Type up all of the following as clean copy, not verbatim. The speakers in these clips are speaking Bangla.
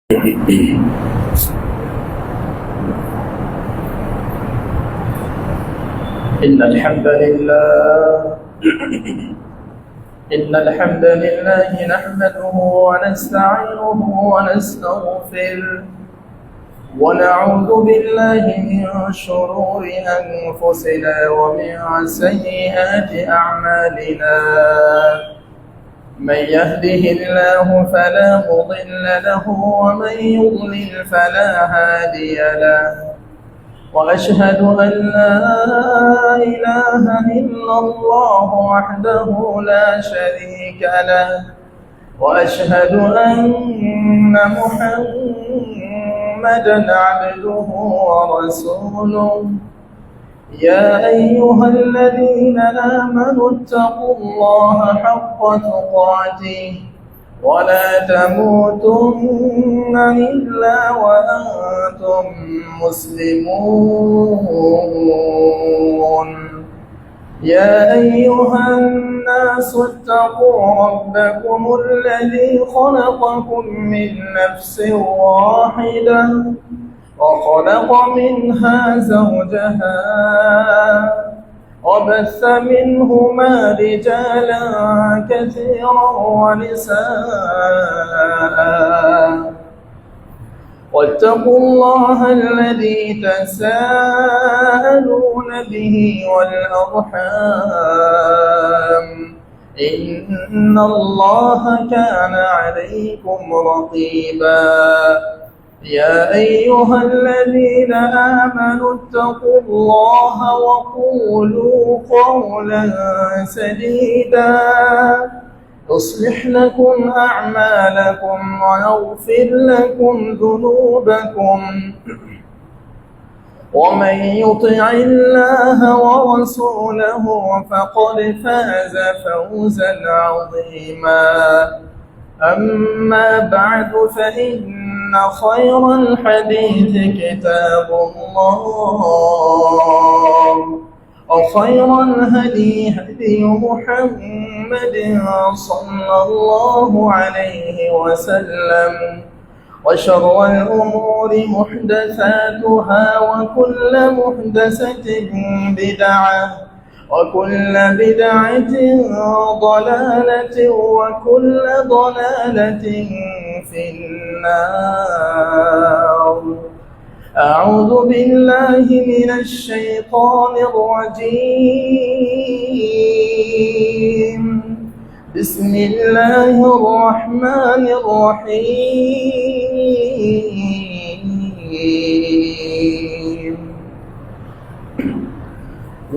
إن الحمد لله نحمده ونستعينه ونستغفره ونعوذ بالله من شرور أنفسنا ومن سيئات أعمالنا. من يهده الله فلا مضل له ومن يضلل فلا هادي له. وأشهد أن لا إله إلا الله وحده لا شريك له، وأشهد أن محمدا عبده ورسوله. يا أيها الذين آمنوا اتقوا الله حق تقاته ولا تموتن إلا وأنتم مسلمون. يا أيها الناس اتقوا ربكم الذي خلقكم من نفس واحدة وخلق منها زوجها وبث منهما رجالا كثيرا ونساء. واتقوا الله الذي تساءلون به والأرحام، إن الله كان عليكم رقيبا. يا أيها الذين آمنوا اتقوا الله وقولوا قولا سديدا يصلح لكم أعمالكم ويغفر لكم ذنوبكم، ومن يطع الله ورسوله فقد فاز فوزا عظيما. أما بعد فإن خير الحديث كتاب الله، وخير الهدي هدي محمد صلى الله عليه وسلم، وشر الأمور محدثاتها وكل محدثة بدعة وكل بدعة ضلالة وكل ضلالة في النار. أعوذ بالله من الشيطان الرجيم. بسم الله الرحمن الرحيم.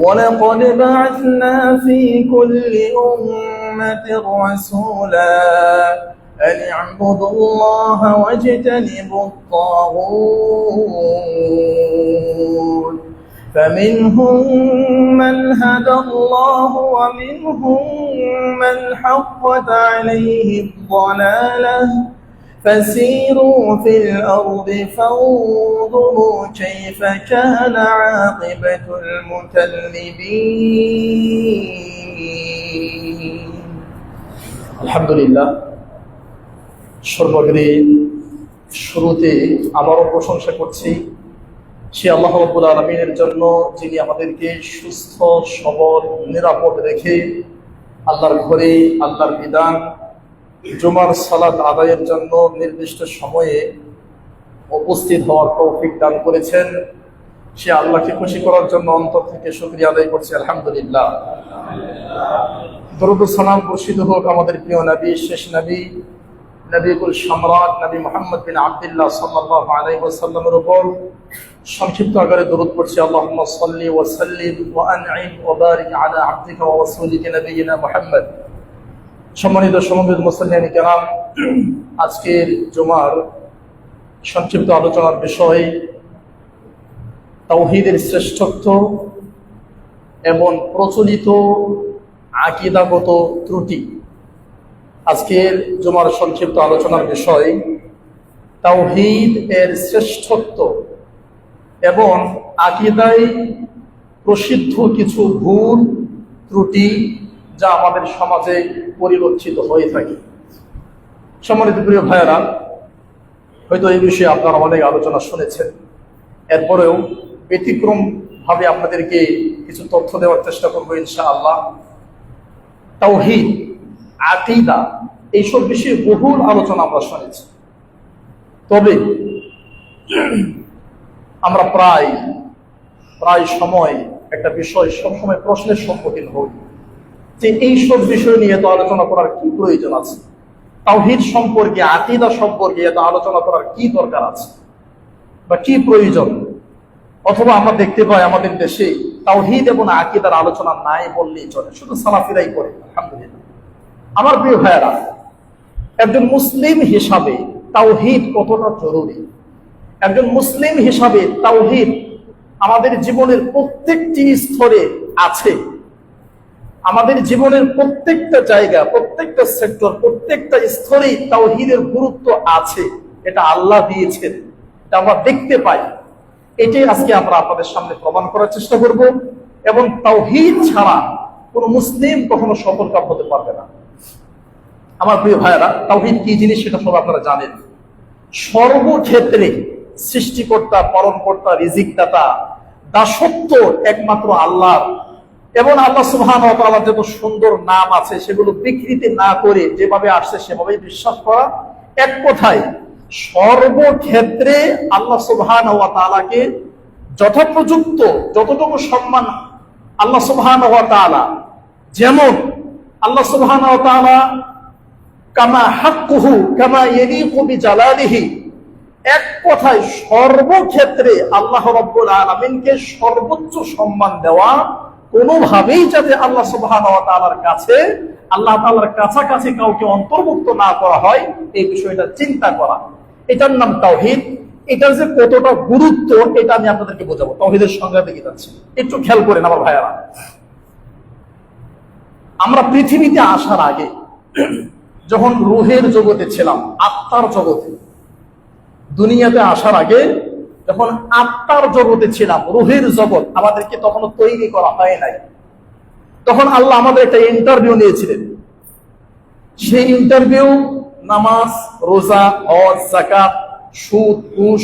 ولقد بعثنا في كل أمة رسولا أن اعبدوا الله واجتنبوا الطاغوت، فمنهم من هدى الله ومنهم من حقت عليه الضلالة. فسيروا في الأرض فانظروا كيف كان عاقبة المكذبين। الحمد لله। সর্বগ্রে শুরুতে আবারও প্রশংসা করছি সে আল্লাহ রাব্বুল আলামিনের জন্য, যিনি আমাদেরকে সুস্থ সবল নিরাপদ রেখে আল্লাহর ঘরে আল্লাহর বিধান জুমার সালাত আদায়ের জন্য নির্দিষ্ট সময়ে উপস্থিত হওয়ার তৌফিক দান করেছেন। সে আল্লাহকে খুশি করার জন্য অন্তর থেকে শুকরিয়া আদায় করছি, আলহামদুলিল্লাহ। দরুদ ও সালাম বর্ষিত হোক আমাদের প্রিয় নবী, শেষ নবী, নবীকুল সম্রাট নবী মুহাম্মদ বিন আব্দুল্লাহ সাল্লাল্লাহু আলাইহি ওয়াসাল্লামের উপর। সংক্ষিপ্ত আকারে দরুদ পড়ছি, আল্লাহুম্মা সাল্লি ওয়া সাল্লিম ওয়া আনইম ওয়া বারিক আলা আবদিকা ওয়া রাসূলিকা নবিয়িনা মুহাম্মদ। সম্মানিত সমবেত মুসলিম কেরাম, আজকের জুমার সংক্ষিপ্ত আলোচনার বিষয় তাওহীদের শ্রেষ্ঠত্ব এবং প্রচলিত আকীদাগত ত্রুটি। আজকের জুমার সংক্ষিপ্ত আলোচনার বিষয় তাওহীদ এর শ্রেষ্ঠত্ব এবং আকীদায় প্রসিদ্ধ কিছু ভুল ত্রুটি যা আমাদের সমাজে পরিলক্ষিত হয়ে থাকে। সম্মানিত প্রিয় ভাইয়েরা, হয়তো এই বিষয়ে আপনারা অনেক আলোচনা শুনেছেন, এরপরেও ব্যতিক্রম ভাবে আপনাদেরকে কিছু তথ্য দেওয়ার চেষ্টা করবো ইনশাআল্লাহ। তাওহীদ, আকীদা, এইসব বিষয়ে বহুল আলোচনা আমরা শুনেছি। তবে আমরা প্রায় সময় একটা বিষয় সবসময় প্রশ্নের সম্মুখীন হই যে এইসব বিষয় নিয়ে তো আলোচনা করার কি প্রয়োজন আছে, তাওহীদ সম্পর্কে, আকীদা সম্পর্কে এত আলোচনা করার কি দরকার আছে বা কি প্রয়োজন। অথবা আমরা দেখতে পাই আমাদের দেশে তাওহীদ এবং আকীদার আলোচনা নাই বললেই চলে, শুধু সালাফিরাই করে। আলহামদুলিল্লাহ। আমার প্রিয় ভাইয়েরা, একজন মুসলিম হিসাবে তাওহীদ কতটা জরুরি, একজন মুসলিম হিসাবে তাওহীদ আমাদের জীবনের প্রত্যেকটি স্তরে আছে। আমাদের জীবনের প্রত্যেকটা জায়গা, প্রত্যেকটা সেক্টর, প্রত্যেকটা স্তরেই তাওহীদের গুরুত্ব আছে। এটা আল্লাহ দিয়েছেন, এটা আমরা দেখতে পাই। এটাই আজকে আমরা আপনাদের সামনে প্রমাণ করার চেষ্টা করব। এবং তাওহীদ ছাড়া কোন মুসলিম কখনো সফলকাম হতে পারবে না। আমার প্রিয় ভাইয়েরা, তাওহীদ কি জিনিস সেটা সব আপনারা জানেন। সর্বক্ষেত্রে সৃষ্টিকর্তা, পালনকর্তা, রিজিকদাতা, দাসত্ব একমাত্র আল্লাহর। এবং আল্লাহ সুবহানাহু ওয়া তাআলার যত সুন্দর নাম আছে সেগুলো বিকৃতি না করে যেভাবে আসছে সেভাবেই বিশ্বাস করা। এক কথায় সর্বক্ষেত্রে আল্লাহ সুবহানাহু ওয়া তাআলাকে যথোপযুক্ত যতটুকু সম্মান আল্লাহ সুবহানাহু ওয়া তাআলা, যেমন আল্লাহ সুবহানাহু ওয়া তাআলা কামা হাক্কুহু কামা ইয়ালিকু বিজালালিহি, এক কথায় সর্বক্ষেত্রে আল্লাহ রাব্বুল আলামিনকে সর্বোচ্চ সম্মান দেওয়া, কোনোভাবেই যাতে আল্লাহ সুবহানাহু ওয়া তাআলার কাছে, আল্লাহ তাআলার কাছাকাছি কাউকে অন্তর্ভুক্ত না করা হয়, এই বিষয়টা চিন্তা করা, এটার নাম তাওহীদ। এটার যে কতটা গুরুত্ব এটা আমি আপনাদেরকে বোঝাবো। তাওহীদের সংজ্ঞা দেখে যাচ্ছি, একটু খেয়াল করেন আমার ভাইয়ারা। আমরা পৃথিবীতে আসার আগে যখন রূহের জগতে ছিলাম, আত্মার জগতে, দুনিয়াতে আসার আগে যখন আত্মার জগতে ছিলাম, রূহের জগৎ আমাদেরকে তখনও তৈরি করা হয় নাই। তখন আল্লাহ আমাদের একটা ইন্টারভিউ নিয়েছিলেন। সেই ইন্টারভিউ নামাজ, রোজা, হজ, যাকাত, সুদ, ঘুষ,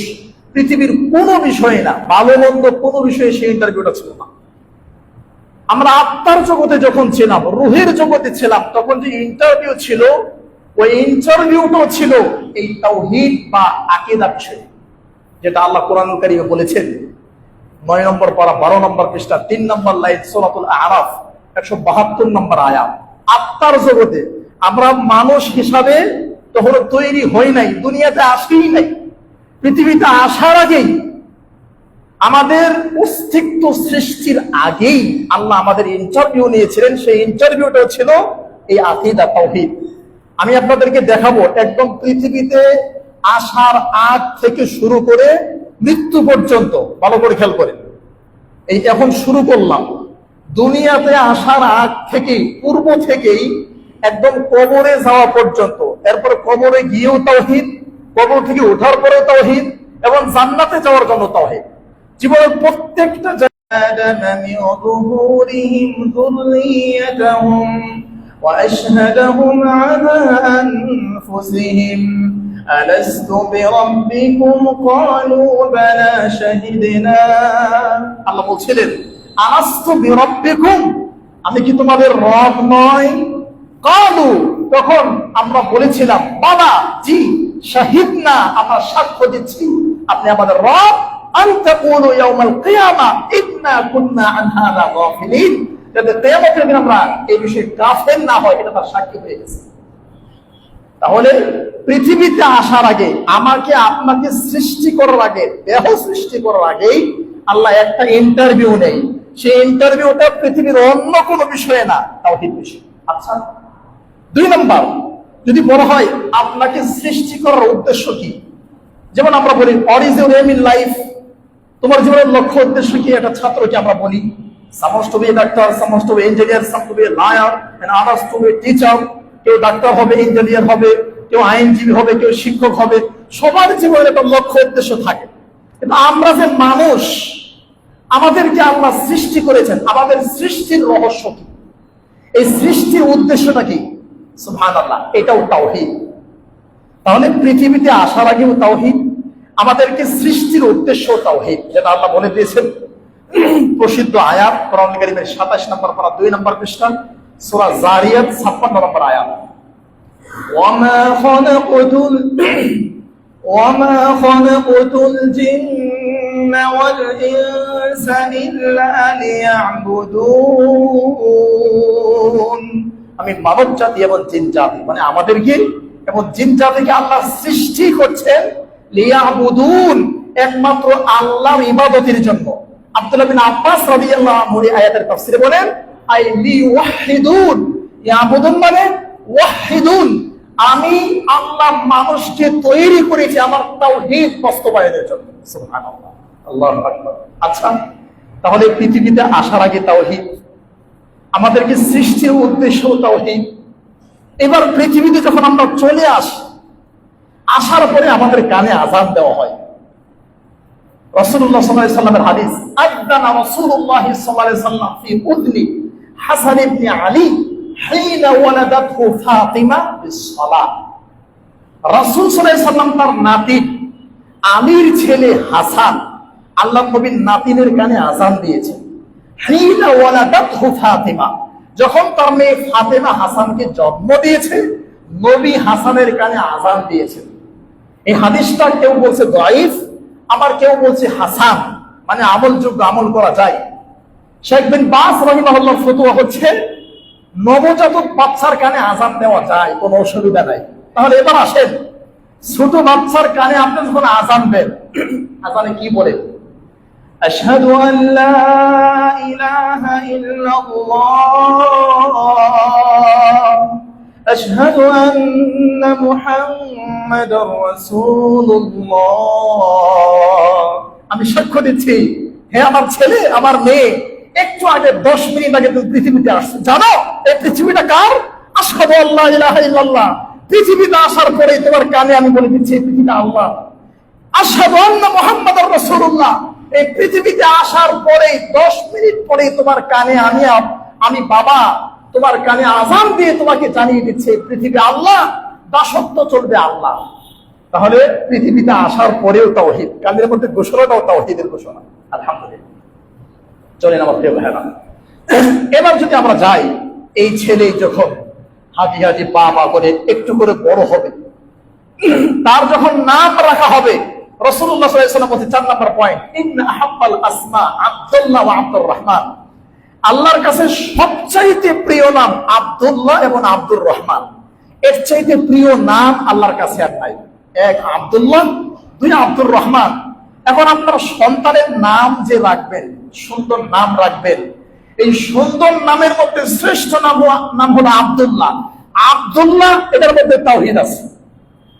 পৃথিবীর কোনো বিষয়ে না, ভালো মন্দ কোনো বিষয়ে সেই ইন্টারভিউটা ছিল না। আমরা আত্মার জগতে যখন ছিলাম, রূহের জগতে ছিলাম, তখন যে ইন্টারভিউ ছিল, ওই ইন্টারভিউটাও ছিল এই তাওহীদ বা আকীদা বিষয়ে, যেটা আল্লাহ কোরআনুল কারীমে বলেছেন। 9 নম্বর পারা 12 নম্বর পৃষ্ঠা 3 নম্বর লাইন সূরাতুল আরাফ 172 নম্বর আয়াত। আত্মার জগতে আমরা মানুষ হিসাবে তখন তৈরি হই নাই, দুনিয়াতে আসেই নাই। পৃথিবীতে আসার আগেই, আমাদের অস্তিত্ব সৃষ্টির আগেই আল্লাহ আমাদের ইন্টারভিউ নিয়েছিলেন। সেই ইন্টারভিউটা ছিল এই আকীদা, তাওহীদ। আমি আপনাদেরকে দেখাবো একদম পৃথিবীতে আসার আগ থেকে শুরু করে মৃত্যু পর্যন্ত। ভালো করে খেয়াল করেন, এই এখন শুরু করলাম, দুনিয়াতে আসার আগ থেকেই, পূর্ব থেকেই একদম কবরে যাওয়া পর্যন্ত, এরপরে কবরে গিয়েও তাওহীদ, কবর থেকে ওঠার পরেও তাওহীদ, এবং জান্নাতে যাওয়ার জন্য তাওহীদ। জীবনের প্রত্যেকটা وأشهدهم على أنفسهم ألست بربكم قالوا بلى شهدنا। আল্লাহ বলছিলেন আলাস্তু বিরাব্বিকুম, আমি কি তোমাদের রব নই? কালু, তখন আমরা বলেছিলাম বাবা, জি, শাহিদনা, আমরা সাক্ষ্য দিচ্ছি আপনি আমাদের রব। আন তাকুলু ইয়াউমাল কিয়ামা ইন্না কুন্না আন হাযা গাফিলিন, যাতে কিয়ামতের দিন আমরা এই বিষয়ে গাফিল না হয়, এটা তার সাক্ষী হয়ে গেছে। তাহলে পৃথিবীতে আসার আগে, আমাকে আপনাকে সৃষ্টি করার আগে, দেহ সৃষ্টি করার আগেই আল্লাহ একটা ইন্টারভিউ নেই। সেই ইন্টারভিউটা পৃথিবীর অন্য কোনো বিষয়ে না, তাওহীদ বিষয়। আচ্ছা, 2 নম্বর, যদি বলা হয় আপনাকে সৃষ্টি করার উদ্দেশ্য কি, যেমন আমরা বলি what is your aim in life, তোমার জীবনের লক্ষ্য উদ্দেশ্য কি? একটা ছাত্রকে আমরা বলি some wants to be a doctor, some wants to be engineer, some to be a lawyer, and others to be a teacher. কেউ ডাক্তার হবে, ইঞ্জিনিয়ার হবে, কেউ আইনজীবী হবে, কেউ শিক্ষক হবে। সবার জীবনের একটা লক্ষ্য উদ্দেশ্য থাকে। কিন্তু আমরা যে মানুষ, আমাদেরকে আল্লাহ সৃষ্টি করেছেন, আমাদের সৃষ্টির রহস্য কি, এই সৃষ্টির উদ্দেশ্যটা কি? সুবহানাল্লাহ, এটাও তাওহীদ। তাহলে পৃথিবীতে আসার আগেও তাওহীদ, আমাদেরকে সৃষ্টির উদ্দেশ্য তাওহীদ, যেটা আল্লাহ বলে দিয়েছেন প্রসিদ্ধ আয়াত কোরআন কারীমের 27 নম্বর পারা 2 নম্বর পৃষ্ঠা সূরা জারিয়াত 56 নম্বর আয়াত, وما خلقت الجن والإنس إلا ليعبدون। আমি মানব জাতি এবং জিন জাতি, মানে আমাদেরকে এবং জিন জাতিকে আল্লাহ সৃষ্টি করছেন লিয়াবুদুন, একমাত্র আল্লাহর ইবাদতের জন্য। আব্দুল্লাহ বিন আব্বাস রাদিয়াল্লাহু আনহু এই আয়াতের তাফসীরে বলেন আই লিওয়াহিদুন, ইয়াবুদুন মানে ওয়াহিদুন, আমি আল্লাহ মানুষকে তৈরি করেছি আমার তাওহীদ বাস্তবায়নের জন্য। সুবহানাল্লাহ, আল্লাহু আকবার। আচ্ছা, তাহলে পৃথিবীতে আসার আগে তাওহীদ, আমাদেরকে সৃষ্টির উদ্দেশ্য তাওহীদ। এবার পৃথিবীতে যখন আমরা চলে আসি, আসার পরে আমাদের কানে আযান দেওয়া হয়। রাসূলুল্লাহ সাল্লাল্লাহু আলাইহি ওয়াসাল্লামের হাদিস, আযানা রাসূলুল্লাহ সাল্লাল্লাহু আলাইহি ওয়াসাল্লাম ফি উযনি হাসান ইবনে আলী হিনা ওয়ালাদাতহু ফাতিমা বিস-সালাহ। রাসূল সাল্লাল্লাহু আলাইহি ওয়াসাল্লাম তার নাতি আলীর ছেলে হাসান, আল্লাহর নবীর নাতিনের কানে আযান দিয়েছেন। হিনা ওয়ালাদাতহু ফাতিমা, যখন তার মেয়ে ফাতেমা হাসানকে জন্ম দিয়েছে, নবী হাসানের কানে আযান দিয়েছেন। এই হাদিসটা কেউ বলছে দাঈফ, আবার কেউ বলছে হাসান, মানে আমলযোগ্য, আমল করা যায়। শেখ বিন বাজ রাহিমাহুল্লাহ ফতোয়া হচ্ছে নবজাতক বাচ্চার কানে আযান দেওয়া যায়, কোনো অসুবিধা নাই। তাহলে এবার আসেন, ছোট বাচ্চার কানে আপনি যখন আযান দেন, আযানে কি বলেন? আশহাদু আন লা ইলাহা ইল্লাল্লাহ, আশহাদু আন্না মুহাম্মাদার রাসূলুল্লাহ। আমি সাক্ষ্য দিচ্ছি, হে আমার ছেলে, আমার মেয়ে, একটু আগে 10 মিনিট আগে তুমি পৃথিবীতে আসছো। জানো এই পৃথিবীটা কার? আশহাদু আল্লা ইলাহা ইল্লাল্লাহ। পৃথিবীতে আসার পরে তোমার কানে আমি বলে দিচ্ছি এই পৃথিবীটা আল্লাহ। আশহাদু আন্না মুহাম্মাদার রাসূলুল্লাহ, এই পৃথিবীতে আসার পরে 10 মিনিট পরে তোমার কানে আমি বাবা তোমার কানে আযান দিয়ে তোমাকে জানিয়ে দিচ্ছে পৃথিবী আল্লাহ, দাসত্ব চলবে আল্লাহ। তাহলে পৃথিবীতে আসার পরেও তাওহীদ, কানের মধ্যে ঘোষণাটাও তাওহীদের ঘোষণা। আলহামদুলিল্লাহ। চলেন আমার প্রিয় ভাইরা, এবার যদি আমরা যাই, এই ছেলে যখন হাজি হাজি পা পা করে একটু করে বড় হবে, তার যখন নাম রাখা হবে, রাসূলুল্লাহ সাল্লাল্লাহু আলাইহি ওয়াসাল্লাম বলেছেন 4 নম্বর পয়েন্ট, ইন্না আহাব্বাল আসমা আব্দুল্লাহ ওয়া আব্দুর রহমান। আল্লাহর কাছে সবচাইতে প্রিয় নাম আব্দুল্লাহ এবং আব্দুর রহমান। এর চাইতে প্রিয় নাম আল্লাহর কাছে আর নাই। এক আব্দুল্লাহ, দুই আব্দুর রহমান। এখন আপনার সন্তানের নাম যে রাখবেন, সুন্দর নাম রাখবেন, এই সুন্দর নামের মধ্যে শ্রেষ্ঠ নাম হলো আব্দুল্লাহ। আব্দুল্লাহ, এটার মধ্যে তাওহীদ আছে।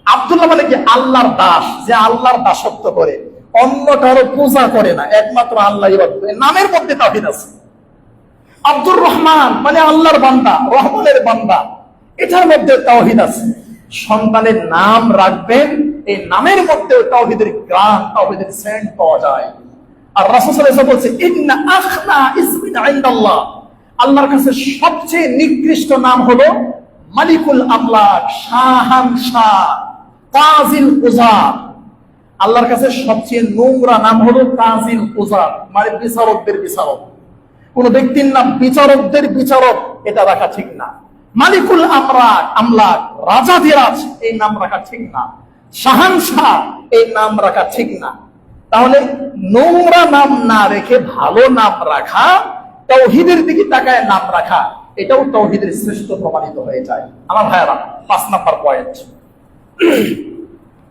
আব্দুল্লাহ মানে কি? আল্লাহর দাস, যে আল্লাহর দাসত্ব করে, অন্য কারো পূজা করে না, একমাত্র আল্লাহ ইবাদত করে, নামের মধ্যে তাওহীদ আছে। আব্দুর রহমান মানে আল্লাহর বান্দা, রহমানের বান্দা, এটার মধ্যে তাওহীদ আছে। সন্তানের নাম রাখবেন, এই নামের মধ্যে তাওহীদের গান, তাওহীদের সেন্ট পাওয়া যায়। আর রাসূল সাল্লাল্লাহু আলাইহি ওয়াসাল্লাম বলেছেন, ইন্না আখনা ইসমিন ইনদাল্লাহ, আল্লাহর কাছে সবচেয়ে নিকৃষ্ট নাম হলো মালিকুল আমলাক, শাহানশাহ, কাযিল কুযাত। আল্লাহর কাছে সবচেয়ে নোংরা নাম হলো কাযিল কুযাত, মানে বিচারকদের বিচারক। কোন ব্যক্তির নাম বিচারকদের বিচারক, এটা রাখা ঠিক না। মালিকুল আমলাক, রাজাধিরাজ, এই নাম রাখা ঠিক না। শাহানশাহ, এই নাম রাখা ঠিক না। তাহলে নোংরা নাম না রেখে ভালো নাম রাখা, তাওহীদের দিকে তাকায় নাম রাখা, এটাও তাওহীদের শ্রেষ্ঠ প্রমাণিত হয়ে যায়। আমার ভাইয়েরা, 5 নম্বর পয়েন্ট,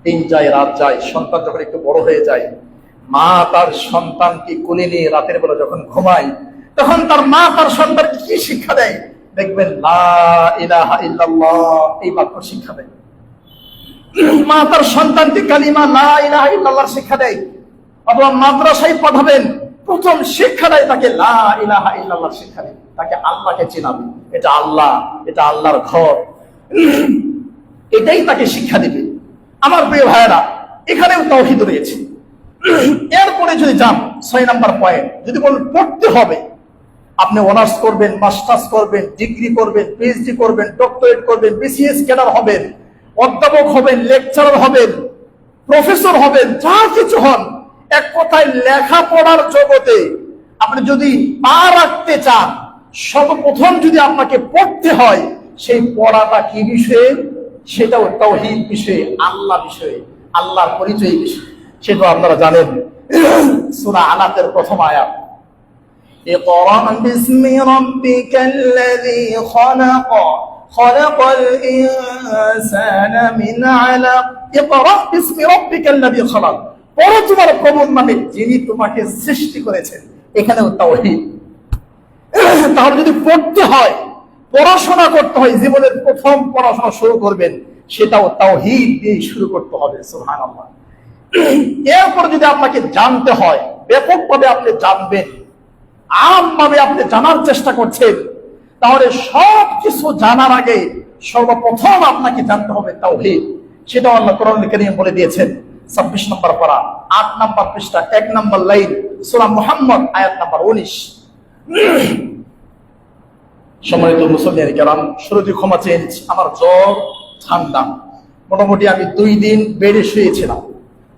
দিন যায় রাত যায়, সন্তান যখন একটু বড় হয়ে যায়, মা তার সন্তানকে কোলে নিয়ে রাতের বেলা যখন ঘুমায়, তখন তার মা তার সন্তানকে কি শিক্ষা দেয়? দেখবেন লা ইলাহা ইল্লাল্লাহ, এই বাক্য শিক্ষা দেয়। মা তার সন্তানকে কালিমা লা ইলাহা ইল্লাল্লাহ শিক্ষা দেয়। অথবা মাদ্রাসায় পাঠাবেন, প্রথম শিক্ষা দেয় তাকে লা ইলাহা ইল্লাল্লাহ শিক্ষা দেয়, তাকে আল্লাহকে চেনাবে, এটা আল্লাহ, এটা আল্লাহর ঘর, এটাই তাকে শিক্ষা দিবে। আমার প্রিয় ভাইয়েরা, এখানেও তাওহীদ রয়েছে। এরপরে যদি যান 6 নম্বর পয়েন্ট, যদি বলেন পড়তে হবে, আপনি অনার্স করবেন, মাস্টার্স করবেন, ডিগ্রি করবেন, পিএইচডি করবেন, ডক্টরেট করবেন, বিসিএস ক্যাডার হবেন, অধ্যাপক হবেন, লেকচারার হবেন, প্রফেসর হবেন, যা কিছু হন, এক কথায় লেখাপড়ার জগতে আপনি যদি পা রাখতে চান, সর্বপ্রথম যদি আপনাকে পড়তে হয়, সেই পড়াটা কি বিষয়ে? সেটাও তাওহীদ বিষয়ে, আল্লাহ বিষয়ে, আল্লাহর পরিচয় বিষয়ে। সেটা আপনারা জানেন, সূরা আলাকের প্রথম আয়াত, ইকরা বিসমি রাব্বিকাল্লাযী খালাক খালাকাল ইনসানা মিন আলাক। ইকরা বিসমি রাব্বিকাল্লাযী খালাক, পড়ো তোমার প্রভুর নামে যিনি তোমাকে সৃষ্টি করেছেন। এখানেও তাওহীদ। তাহলে যদি পড়তে হয়, পড়াশোনা করতে হয়, জীবনের প্রথম পড়াশোনা শুরু করবেন, সেটাও তাওহীদ দিয়ে শুরু করতে হবে। সুবহানাল্লাহ। এরপর যদি আপনাকে জানতে হয়, ব্যাপকভাবে আপনি জানবেন, আমভাবে আপনি জানার চেষ্টা করছেন, তাহলে সব কিছু জানার আগে সর্বপ্রথম আপনাকে জানতে হবে তাওহীদ। সেটাও আল্লাহ কোরআনুল কারীম বলে দিয়েছেন। 26 নম্বর পারা, 8 নম্বর পৃষ্ঠা, 1 নম্বর লাইন, সূরা মুহাম্মদ আয়াত নম্বর 19। সম্মানিত মুসলিম কেরাম, শুরুতে ক্ষমা চেয়ে নিচ্ছি, আমার জ্বর, ঠান্ডা, মোটামুটি আমি 2 দিন বেডে শুয়েছিলাম।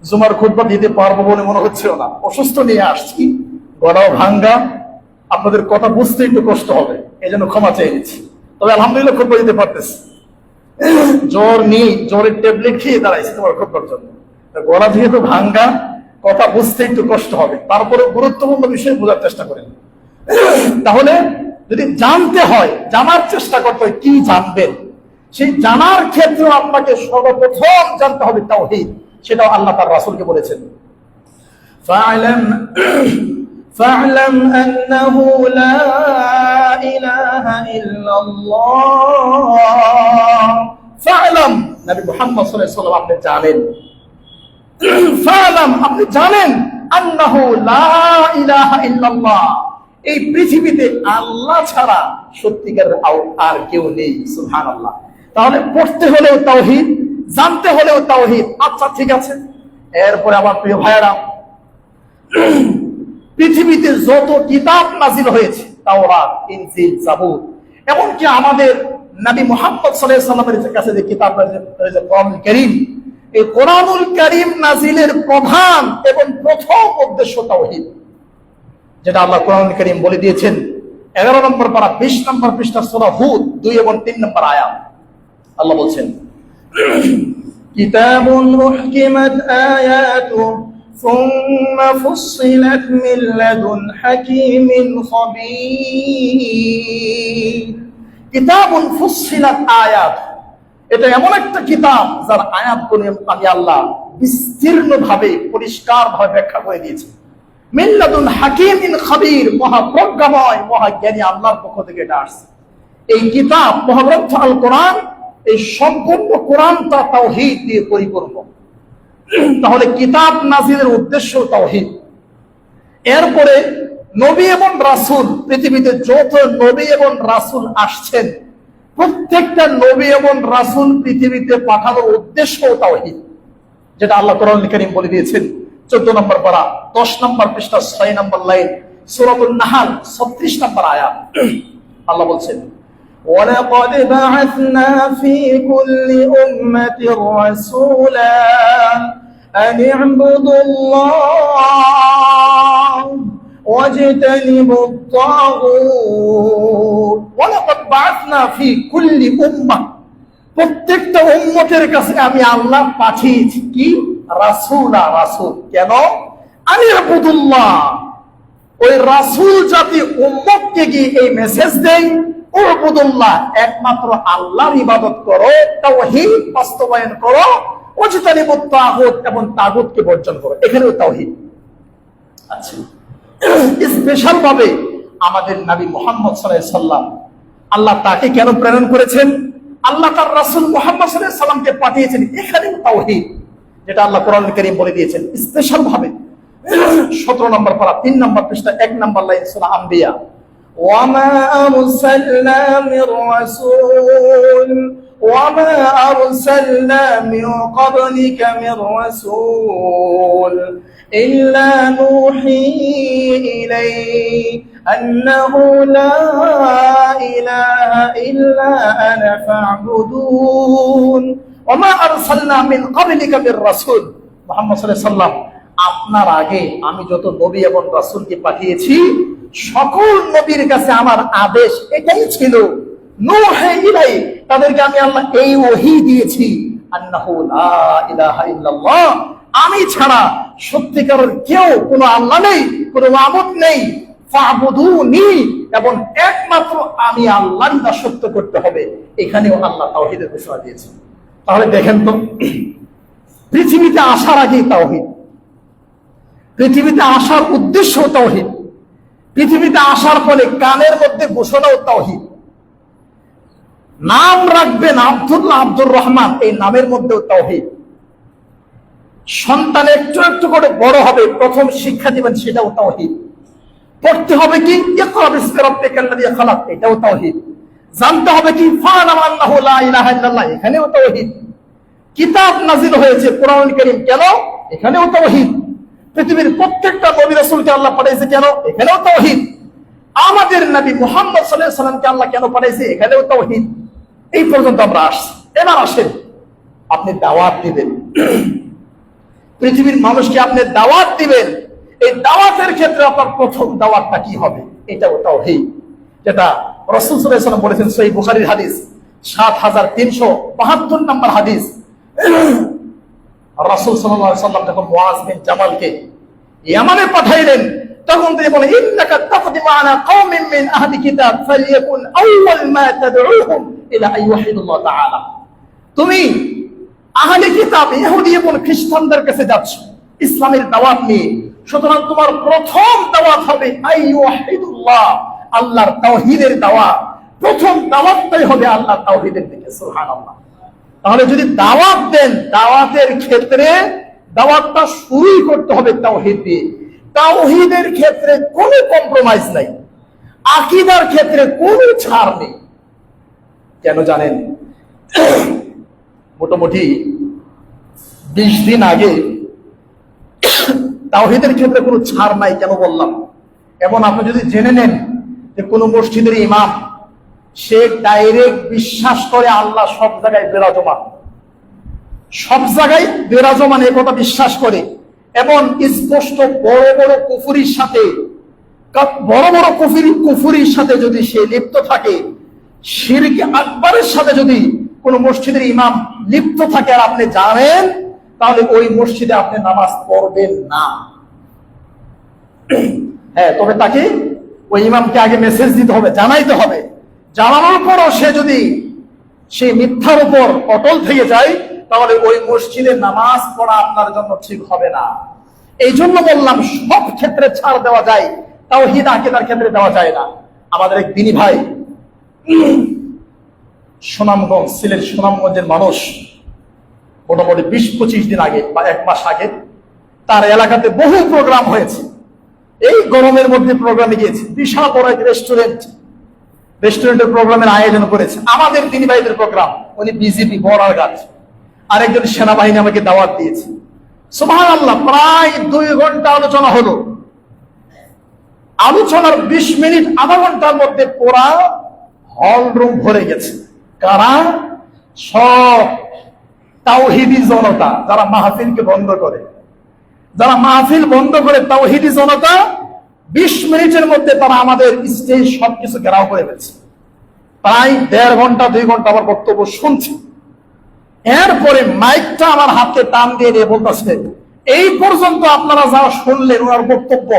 জুমার খুতবা দিতে পারবো বলে মনে হচ্ছিল না, অসুস্থ নিয়ে আসছি, গলাও ভাঙ্গা, আপনাদের কথা বুঝতে একটু কষ্ট হবে, এই জন্য ক্ষমা চেয়ে নিচ্ছি। তবে আলহামদুলিল্লাহ খুতবা দিতে পারতেছি। জ্বর নিয়ে জ্বরের ট্যাবলেট খেয়ে দাঁড়াইছি তোমার খুতবার জন্য। গলা যেহেতু ভাঙ্গা, কথা বুঝতে একটু কষ্ট হবে, তারপরে গুরুত্বপূর্ণ বিষয় বোঝার চেষ্টা করেন। তাহলে যদি জানতে হয়, জানার চেষ্টা করতে হয়, কি জানবেন? সেই জানার ক্ষেত্রে আপনাকে সর্বপ্রথম জানতে হবে তাওহীদ। সেটাও আল্লাহ তার রাসূলকে বলেছেন, ফা'লাম আন্নাহু লা ইলাহা ইল্লাল্লাহ। ফা'লাম, নবী মুহাম্মদ সাল্লাল্লাহু আলাইহি ওয়াসাল্লাম আপনি জানেন, ফা'লাম আপনি জানেন, আন্নাহু লা ইলাহা ইল্লাল্লাহ, এই পৃথিবীতে আল্লাহ ছাড়া সত্যিকারের আর কেউ নেই। সুবহানাল্লাহ। তাহলে পড়তে হলেও তাওহীদ, জানতে হলেও তাওহীদ। আচ্ছা ঠিক আছে, এরপরে আমার প্রিয় ভাইয়েরা, পৃথিবীতে যত কিতাব নাজিল হয়েছে, তাওরাত, ইনজিল, জাবুর, এমনকি আমাদের নবী মুহাম্মদ সাল্লাল্লাহু আলাইহি ওয়াসাল্লামের কাছে যে কিতাব রয়েছে কোরআনুল কারীম, এই কোরআনুল কারীম নাজিলের প্রধান এবং প্রথম উদ্দেশ্য তাওহীদ। যেটা আল্লাহ কোরআনুল কারীম বলে দিয়েছেন 11 নম্বর পারা, 20 নম্বর পৃষ্ঠা, সূরা হুদ 2 এবং 3 নম্বর আয়াত। আল্লাহ বলছেন, কিতাবুন উহকিমাত আয়াতুহু সুম্মা ফুসসিলাত মিন লাদুন হাকীমিন খাবীর। কিতাবুন ফুসসিলাত আয়াত, এটা এমন একটা কিতাব যার আয়াতগুলো আমি আল্লাহ বিস্তীর্ণভাবে, পরিষ্কারভাবে ব্যাখ্যা করে দিয়েছি। মিন লাদুন হাকীমিন খাবীর, মহাপ্রজ্ঞাময়, মহাজ্ঞানী আল্লাহর পক্ষ থেকে এটা আসছে। এই কিতাব, মহাগ্রন্থ আল কোরআন, এই সম্পূর্ণ কোরআনটা তাওহীদ দিয়ে পরিপূর্ণ। তাহলে কিতাব নাজিলের উদ্দেশ্য তাওহীদ। এরপরে নবী এবং রাসূল, পৃথিবীতে যত নবী এবং রাসূল আসছেন, প্রত্যেকটা নবী এবং রাসূল পৃথিবীতে পাঠানোর উদ্দেশ্য তাওহীদ, যেটা আল্লাহ কোরআনুল কারীম বলে দিয়েছেন 14 নম্বর পারা, 10 নম্বর পৃষ্ঠা, 6 নম্বর লাইন, সূরাতুন নাহল 36 নম্বর আয়াত। আল্লাহ বলছেন, ওয়ালাকাদ বা'আথনা ফী কুল্লি উম্মাতির রাসূলা আন ই'বুদুল্লাহ ওয়াজতানিবুত তাগুত। ওয়ালাকাদ বা'আথনা ফী কুল্লি উম্মাহ, প্রত্যেকটা উম্মতের কাছে আমি আল্লাহ পাঠিয়েছি কি? রাসূলা, রাসূল। কেন? আন ই'বুদুল্লাহ, ওই রাসূল জাতি উম্মতকে কি এই মেসেজ দেয়, উ'বুদুল্লাহ, একমাত্র আল্লাহর ইবাদত করো, তাওহীদ বাস্তবায়ন করো, ওয়াজতানিবুত তাগুত, এবং তাগুতকে বর্জন করো। এখানেও তাওহীদ। আচ্ছা, স্পেশাল ভাবে আমাদের নবী মুহাম্মদ সাল্লাল্লাহু আলাইহি ওয়াসাল্লাম, আল্লাহ তাকে কেন প্রেরণ করেছেন? আল্লাহ তার রাসূল মুহাম্মদ সাল্লাল্লাহু আলাইহি ওয়াসাল্লামকে পাঠিয়েছেন, এখানেও তাওহীদ, যেটা আল্লাহ কোরআনুল কারীম বলে দিয়েছেন স্পেশাল ভাবে। 17 নম্বর পারা, 3 নম্বর পৃষ্ঠা, 1 নম্বর লাইন, সূরা আম্বিয়া, ওয়ামা আরসালনা মির রাসূল ওয়ামা আরসালনা মিন ক্বাবলিকা মির রাসূল ইল্লা নূহি ইলাইহি আন্নাহু লা ইলাহা ইল্লা আনা ফা'বুদুন ওমা আরসালনা মিন ক্বাবলিকা মির রাসূল, মুহাম্মদ সাল্লাল্লাহু আলাইহি ওয়াসাল্লাম আপনার আগে আমি যত নবী এবং রাসূলকে পাঠিয়েছি সকল নবীর কাছে আমার আদেশ এটাই ছিল, নূহে ইলাই, তাদেরকে আমি আল্লাহ এই ওহী দিয়েছি, আন্নাহু লা ইলাহা ইল্লাল্লাহ, আমি ছাড়া সত্যিকারের কেউ কোনো আল্লাহ নেই, কোনো মাবুদ নেই, ফাবুদুনি, এবং একমাত্র আমি আল্লাহরই দাসত্ব করতে হবে। এখানেও আল্লাহ তাওহীদের ঘোষণা দিয়েছেন। তাহলে দেখেন তো, পৃথিবীতে আসার আগেই তাওহীদ, পৃথিবীতে আসার উদ্দেশ্য তাওহীদ, পৃথিবীতে আসার ফলে কানের মধ্যে ঘোষণাও তাওহীদ। নাম রাখবেন আব্দুল্লাহ, আব্দুর রহমান, এই নামের মধ্যেও তাওহীদ। সন্তান একটু একটু করে বড় হবে, প্রথম শিক্ষা দিবেন সেটাও তাওহীদ। পড়তে হবে কি ইকরা বিসমি রাব্বিকাল্লাযী খালাক, এটাও তাওহীদ। জানতে হবে কি ফা'লাম আন্নাহু লা ইলাহা ইল্লাল্লাহ, এখানেও তাওহীদ। কিতাব নাযিল হয়েছে কোরআনুল কারীম, কেন? এখানেও তাওহীদ। পৃথিবীর প্রত্যেকটা নবী রাসূলকে আল্লাহ পাঠিয়েছে, কেন? এখানেও তাওহীদ। আমাদের নবী মুহাম্মদ সাল্লাল্লাহু আলাইহি সাল্লামকে আল্লাহ কেন পাঠিয়েছে? এখানেও তাওহীদ। এই পর্যন্ত আমরা আসছি। এবার আসেন, আপনি দাওয়াত দিবেন, পৃথিবীর মানুষকে আপনি দাওয়াত দিবেন। এই দাওয়াতের ক্ষেত্রে আপনার প্রথম দাওয়াতটা কি হবে? এটাও তাওহীদ, যেটা রাসূল সাল্লাল্লাহু আলাইহি ওয়াসাল্লাম বলেছেন সহিহ বুখারীর হাদিস ৭৩৭২ নম্বর হাদিস। রাসূল সাল্লাল্লাহু আলাইহি ওয়াসাল্লাম যখন মুআয বিন জামালকে ইয়ামানে পাঠাইলেন, তখন তিনি বলেন ইন্নাকা তাকদি মা'না কওমিন মিন আহলি কিতাব ফালিয়াকুন আউওয়াল মা তাদউহুম ইলা আইয়ুহিদুল্লাহ তাআলা, তুমি আহলে কিতাব ইহুদি এবং খ্রিস্টানদের কাছে যাচ্ছ ইসলামের দাওয়াত নিয়ে, সুতরাং তোমার প্রথম দাওয়াত হবে আইয়ুহিদুল্লাহ, আল্লাহর তাওহীদের দাওয়াত। প্রথম দাওয়াতটাই হবে আল্লাহর তাওহীদের দিকে। সুবহানাল্লাহ। তাহলে যদি দাওয়াত দেন, দাওয়াতের ক্ষেত্রে দাওয়াতটা শুরুই করতে হবে তাওহীদ দিয়ে। তাওহীদের ক্ষেত্রে কোনো কম্প্রোমাইজ নাই, আকীদার ক্ষেত্রে কোনো ছাড় নেই। কেন জানেন? মোটামুটি 20 দিন আগে তাওহীদের ক্ষেত্রে কোনো ছাড় নাই কেন বললাম? এবং আপনি যদি জেনে নেন যে কোন মসজিদের ইমাম সে ডাইরেক্ট বিশ্বাস করে আল্লাহ সব জায়গায় বিরাজমান, সব জায়গায় বিরাজমান, এই কথা বিশ্বাস করে, এবং স্পষ্ট বড় বড় কুফরির সাথে, বড় বড় কুফরির সাথে যদি সে লিপ্ত থাকে, শিরক আকবরের সাথে যদি কোন মসজিদের ইমাম লিপ্ত থাকে আর আপনি জানেন, তাহলে ওই মসজিদে আপনি নামাজ পড়বেন না। হ্যাঁ, তবে তাকে ওই ইমামকে আগে মেসেজ দিতে হবে, জানাইতে হবে। জানানোর পরও সে যদি সেই মিথ্যার উপর অটল থেকে যায়, তাহলে ওই মসজিদে নামাজ পড়া আপনার জন্য ঠিক হবে না। এই জন্য বললাম সব ক্ষেত্রে ছাড় দেওয়া যায়, তাওহীদ আকীদার ক্ষেত্রে দেওয়া যায় না। আমাদের এক দিনী ভাই সুনামগঞ্জ, সিলেট সুনামগঞ্জের মানুষ, মোটামুটি 20-25 দিন আগে বা 1 মাস আগে তার এলাকাতে বহু প্রোগ্রাম হয়েছে। এই গরমের মধ্যে প্রোগ্রামে গিয়েছে, বিশাল বড় এক রেস্টুরেন্টের প্রোগ্রামের আয়োজন করেছে। আমাদের দিনী ভাইদের প্রোগ্রাম, উনি বিজেপি বড়ারগাছ, আরেকজন সেনাবাহিনী আমাকে দাওয়াত দিয়েছে। সুবহানাল্লাহ, প্রায় 2 ঘন্টা আলোচনা হলো। আলোচনার 20 মিনিট আধা ঘন্টার মধ্যে পুরা হল রুম ভরে গেছে। কারা? সব তাওহীদি জনতা, যারা মাহফিলকে বন্ধ করে, যারা মাহফিল বন্ধ করে, তাওহীদি জনতা 20 মিনিটের মধ্যে তারা আমাদের স্টেজ সবকিছু ঘেরাও করে ফেলছে। প্রায় 1.5 ঘন্টা 2 ঘন্টা আমার বক্তব্য শুনছে। এরপরে মাইকটা আমার হাতে টান দিয়ে নিয়ে বলতেছে, এই পর্যন্ত আপনারা যারা শুনলেন ওনার বক্তব্য,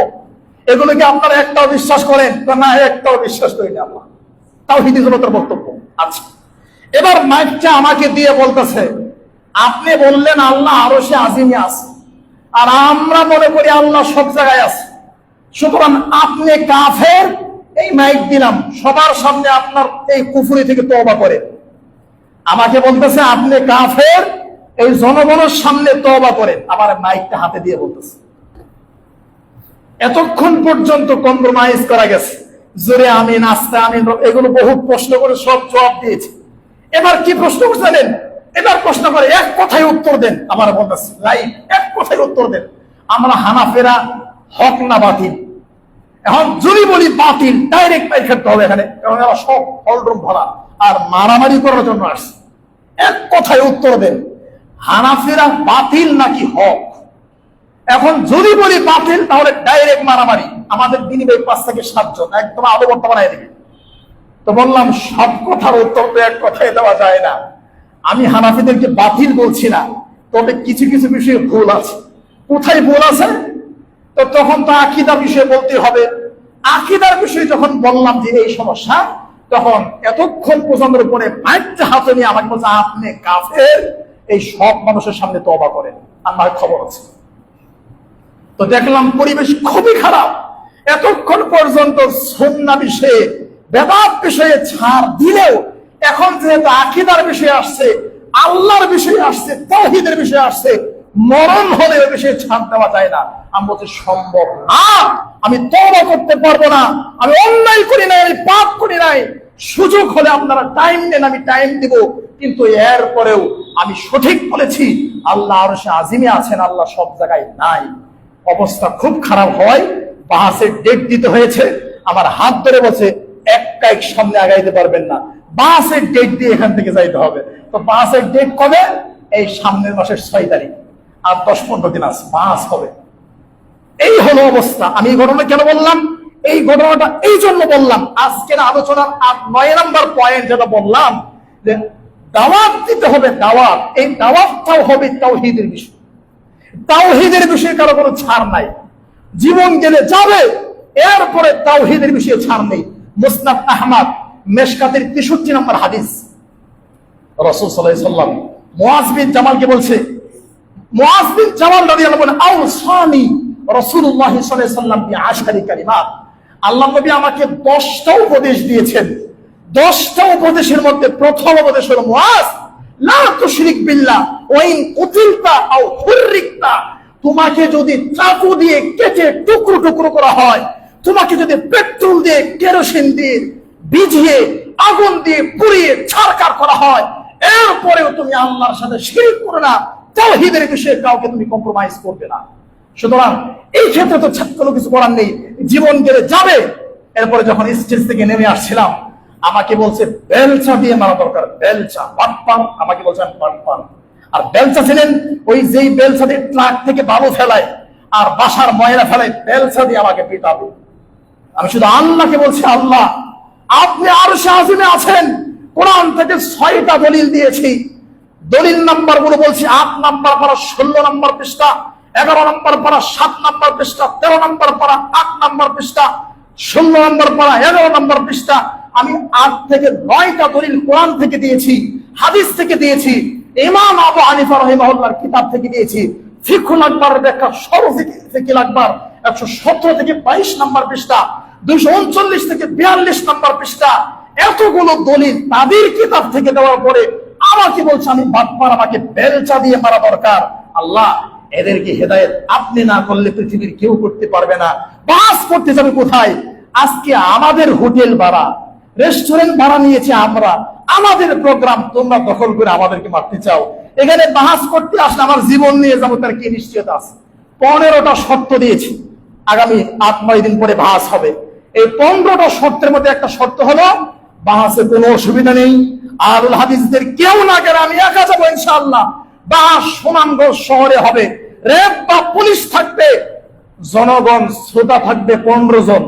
এগুলোকে আপনারা একটাও বিশ্বাস করেন? না, একটাও বিশ্বাস করি না আমরা। তাওহীদি জনতার বক্তব্য। আচ্ছা, এবার মাইকটা আমাকে দিয়ে বলতেছে, আপনি বললেন আল্লাহ আরশে আজিমে আছে, আর আমরা মনে করি আল্লাহ সব জায়গায় আছে, সুতরাং আপনি কাফের। এই মাইক দিলাম, সবার সামনে আপনার এই কুফরি থেকে তওবা করেন। আমাকে বলতেছে আপনি কাফের, এই জনগণের সামনে তওবা করেন। আমার মাইকটা হাতে দিয়ে বলতেছে। এতক্ষণ পর্যন্ত কম্প্রোমাইজ করা গেছে, জোরে আমিন, আস্তে আমিন, এগুলো বহু প্রশ্ন করে সব জবাব দিয়েছে। এবার কি প্রশ্ন করছেন? এবার প্রশ্ন করে এক কথায় উত্তর দেন। আমার বলতেছে লাইভ, এক কথায় উত্তর দেন। আমরা হানাফেরা হক না বাতিল? এখন যদি বলি বাতিল, ডাইরেক্ট পাই খেতে হবে এখানে, কারণ এরা সব হলরুম ভরা আর মারামারি করার জন্য আসছে। এক কথায় উত্তর দেন, হানাফিরা বাতিল নাকি হক? এখন যদি বলি বাতিল, তাহলে ডাইরেক্ট মারামারি, আমাদের দিনী ভাই 5 থেকে 7 জন একদম আলো বর্তমান বানায় দিবে। তো বললাম সব কথার উত্তর তো এক কথায় দেওয়া যায় না। আমি হানাফিদেরকে বাতিল বলছি না, তবে কিছু কিছু বিষয়ে ভুল আছে। কোথায় ভুল আছে? তো তখন তো আকীদার বিষয়ে বলতে হবে। আকীদার বিষয়ে যখন বললাম যে এই সমস্যা, তখন এতক্ষণ পর্যন্ত পরে পাঁচটা হাতে নিয়ে আমাকে বলছে আপনি কাফের, এই সব মানুষের সামনে তওবা করেন, আমার খবর আছে। তো দেখলাম পরিবেশ খুবই খারাপ। এতক্ষণ পর্যন্ত সুন্নাহ বিষয়ে, বেদাত বিষয়ে ছাড় দিলেও এখন যেহেতু আকীদার বিষয়ে আসছে, আল্লাহর বিষয়ে আসছে, তাওহীদের বিষয়ে আসছে, মরণ হলে ওই বিষয়ে ছাড় দেওয়া যায় না। আমি বলছি সম্ভব না, আমি তওবা করতে পারবো না, আমি অন্যায় করি নাই, আমি পাপ করি নাই। সুযোগ হলে আপনারা টাইম দেন, আমি টাইম দিব, কিন্তু এরপরেও আমি সঠিক বলেছি। আল্লাহ আরশে আজিমে আছেন, আল্লাহ সব জায়গায় নাই। অবস্থা খুব খারাপ হয়, বাহাসের ডেট দিতে হয়েছে। আমার হাত ধরে বলছে এক কাইক সামনে আগাইতে পারবেন না, বাহাসের ডেট দিয়ে এখান থেকে যাইতে হবে। তো বাহাসের ডেট কবে? এই সামনের মাসের 6 তারিখ, আর 10-15 দিন আছে, বাহাস হবে। এই হলো অবস্থা। আমি এই ঘটনা কেন বললাম? এই ঘটনাটা এই জন্য বললাম, আজকের আলোচনার 9 নম্বর পয়েন্ট যেটা বললাম যে দাওয়াত দিতে হবে, দাওয়াত, এই দাওয়াতটাও হবে তাওহীদের বিষয়। তাওহীদের বিষয়ে কারো কোনো ছাড় নাই, জীবন গেলে যাবে, এরপরে তাওহীদের বিষয়ে ছাড় নেই। মুসনাদ আহমদ মেশকাতের 63 নম্বর হাদিস, রাসূল সাল্লাল্লাহু আলাইহি ওয়াসাল্লাম মুআজ বিন জামালকে বলছে, মুআজ বিন জামাল রাদিয়াল্লাহু আনহু আওসানি রাসূলুল্লাহ সাল্লাল্লাহু আলাইহি ওয়াসাল্লাম বিআশারি কালিমাত, আল্লাহ নবী আমাকে 10টা উপদেশ দিয়েছেন। 10টা উপদেশের মধ্যে প্রথম উপদেশ হলো মুআজ লা তুশরিক বিল্লাহ ওয়া ইন কুতিলতা আও হুররিকতা, তোমাকে যদি চাকু দিয়ে কেটে টুকরো টুকরো করা হয়, তোমাকে যদি পেট্রোল দিয়ে, কেরোসিন দিয়ে ভিজিয়ে, আগুন দিয়ে পুড়িয়ে ছারখার করা হয়, এরপরেও তুমি আল্লাহর সাথে শিরক করো না, তাওহীদের বিষয়ে কাউকে তুমি কম্প্রোমাইজ করবে না। সুতরাং এই ক্ষেত্রে তো কোনো কিছু করার নেই, জীবন গেলে যাবে। এরপরে যখন স্টেজ থেকে নেমে আসছিলাম, আমাকে বলছে বেলচা দিয়ে মারা দরকার, বেলচা, বাটপান, আমাকে বলছেন বাটপান। আর বেলচা ছিলেন ওই যেই বেলচা দিয়ে ট্রাক থেকে বালু ফেলায় আর বাসার ময়লা ফেলায়, বেলচা দিয়ে আমাকে পিটাবে। আমি শুধু আল্লাহকে বলছি, আল্লাহ আপনি আরশে আজিমে আছেন, কোরআন থেকে 6টা দলিল দিয়েছি, দলিল নাম্বার গুলো বলছি। 8 নাম্বার পারা 16 নম্বর পৃষ্ঠা, 11 নম্বর পারা 7 নম্বর পৃষ্ঠা, 13 নম্বর পারা 8 নম্বর পৃষ্ঠা, 16 নম্বর পারা 11 নম্বর পৃষ্ঠা। আমি 8 থেকে 9টা দলিল কোরআন থেকে দিয়েছি, হাদিস থেকে দিয়েছি, ইমাম আবু হানিফা রাহিমাহুল্লাহর কিতাব থেকে দিয়েছি, ফিকহুল আকবরের ব্যাখ্যা সরহ ফিকহুল আকবর 117 থেকে 22 নম্বর পৃষ্ঠা, 239 থেকে 42 নম্বর পৃষ্ঠা। এতগুলো দলিল তাদের কিতাব থেকে দেওয়ার পরে আমাকে বলছে আমি বাটপার, আমাকে বেলচা দিয়ে মারা দরকার। আল্লাহ এদেরকে হেদায়েত আপনি না করলে পৃথিবীর কেউ করতে পারবে না। বাস করতে যাবে কোথায়? আজকে আমাদের হোটেল ভাড়া, রেস্টুরেন্ট ভাড়া নিয়েছে আমরা, আমাদের প্রোগ্রাম তোমরা দখল করে আমাদেরকে মারতে চাও। এখানে বাহাস করতে আসলে আমার জীবন নিয়ে যাবো, তার কি নিশ্চয়তা আছে? 15টা শর্ত দিয়েছি, আগামী 8-9 দিন পরে বাহাস হবে। এই 15টা শর্তের মধ্যে একটা শর্ত হলো বাহাসে কোনো অসুবিধা নেই, আহলুল হাদিসদের কেউ না গেলে আমি একা যাবো ইনশাআল্লাহ। বাহাস সুনামগঞ্জ শহরে হবে, র্যাব বা পুলিশ থাকবে, জনগণ শ্রোতা থাকবে 15 জন।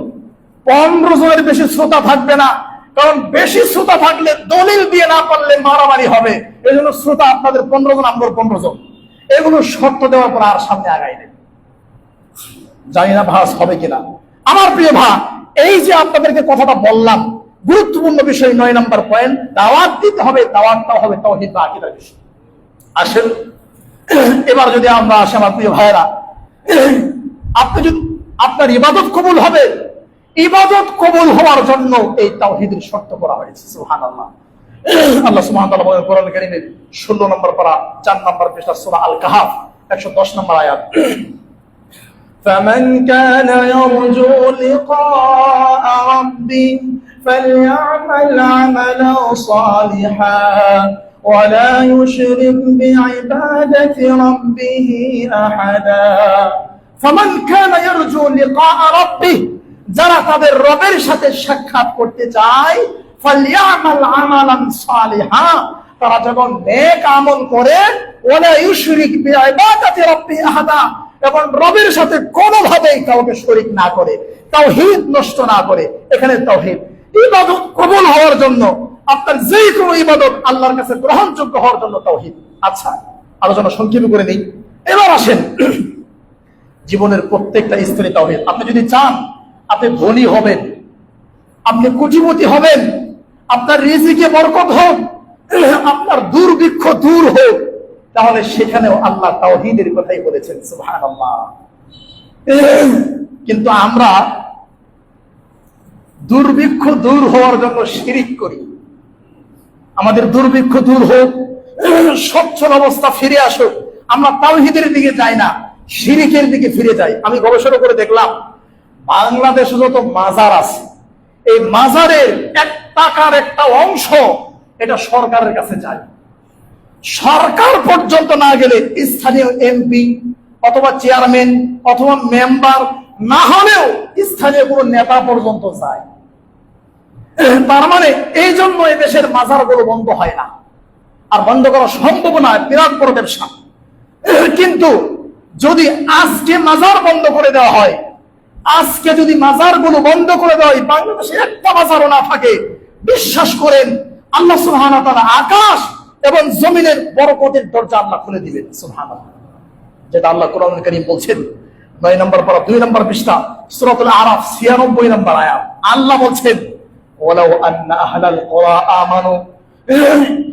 15 জনের বেশি শ্রোতা থাকবে না, কারণ বেশি শ্রোতা থাকলে দলিল দিয়ে না পারলে মারামারি হবে। এই জন্য শ্রোতা আপনাদের 15 জন, আমরা 15 জন। এগুলো শর্ত দেওয়ার পর আর সামনে আগাই নেই। জানি না ভাস হবে কিনা। আমার প্রিয় ভাই, এই যে আপনাদেরকে কথাটা বললাম, গুরুত্বপূর্ণ বিষয় 9 নম্বর পয়েন্ট, দাওয়াত দিতে হবে, দাওয়াতটাও হবে তাওহীদ বা আকীদার বিষয়। আসেন এবার যদি আমরা আসি আমার প্রিয় ভাইরা, আপনি যদি আপনার ইবাদত কবুল হবে, ইবাদত কবুল হওয়ার জন্য এই তাওহীদের শর্ত করা হয়েছে। সুবহানাল্লাহ। আল্লাহ সুবহানাহু ওয়া তাআলা বলেন কোরআন কারীমের 16 নম্বর পারা 4 নম্বর পৃষ্ঠা সূরা আল কাহফ 110 নম্বর আয়াত, فمن كان يرجو لقاء ربه فليعمل عملا صالحا ولا يشرك بعبادة ربه أحدا। فمن كان يرجو لقاء ربه, যারা তাদের রবের সাথে সাক্ষাৎ করতে চায়, ফালইয়ামাল আমালান সালিহা, তারা যখন নেক আমল করে ওয়ালা ইউশরিক বিইবাদাতি রাব্বিহি আহাদা, এবং রবের সাথে কোনোভাবেই কাউকে শরীক না করে, তাওহীদ নষ্ট না করে। এখানে তাওহীদ ইবাদত কবুল হওয়ার জন্য, আপনার যে কোনো ইবাদত আল্লাহর কাছে গ্রহণযোগ্য হওয়ার জন্য তাওহীদ। আচ্ছা, আলোচনা সংক্ষেপ করে নেই। এবার আসেন জীবনের প্রত্যেকটা স্তরে তাওহীদ। আপনি যদি চান আপনি ধনী হবেন, আপনি কোটিপতি হবেন, আপনার রিজিকে বরকত হোক, আপনার দুর্ভিক্ষ দূর হোক, তাহলে সেখানেও আল্লাহ তাওহীদের কথাই বলেছেন। সুবহানাল্লাহ। কিন্তু আমরা দুর্ভিক্ষ দূর হওয়ার জন্য শিরিক করি। আমাদের দুর্ভিক্ষ দূর হোক, সচ্ছল অবস্থা ফিরে আসুক, আমরা তাওহীদের দিকে যাই না, শিরিকের দিকে ফিরে যাই। আমি গবেষণা করে দেখলাম বাংলাদেশে যত মাজার আছে, এই মাজারের 1 টাকার একটা অংশ এটা সরকারের কাছে যায়। সরকার পর্যন্ত না গেলে স্থানীয় এমপি অথবা চেয়ারম্যান অথবা মেম্বার না হলেও স্থানীয় কোনো নেতা পর্যন্ত যায়। তার মানে এই জন্য এদেশের মাজারগুলো বন্ধ হয় না, আর বন্ধ করা সম্ভব না, বিরাট বড় ব্যবসা। কিন্তু যদি আজকে মাজার বন্ধ করে দেওয়া হয়, আজকে যদি মাজারগুলো বন্ধ করে দেওয়া হয়, বাংলাদেশে একটা মাজারও না থাকে, বিশ্বাস করেন আল্লাহ সুবহানাহু ওয়া তাআলা আকাশ এবং জমিনের বরকতের দরজা আল্লাহ খুলে দিবেন। সুবহানাল্লাহ। যেটা আল্লাহ কোরআনুল কারীম বলছেন 9 নম্বর পারা 2 নম্বর পৃষ্ঠা সূরাতুল আরাফ 96 নম্বর আয়াত। আল্লাহ বলছেন ওয়ালাউ আন্না আহলাল কুরা আমানু,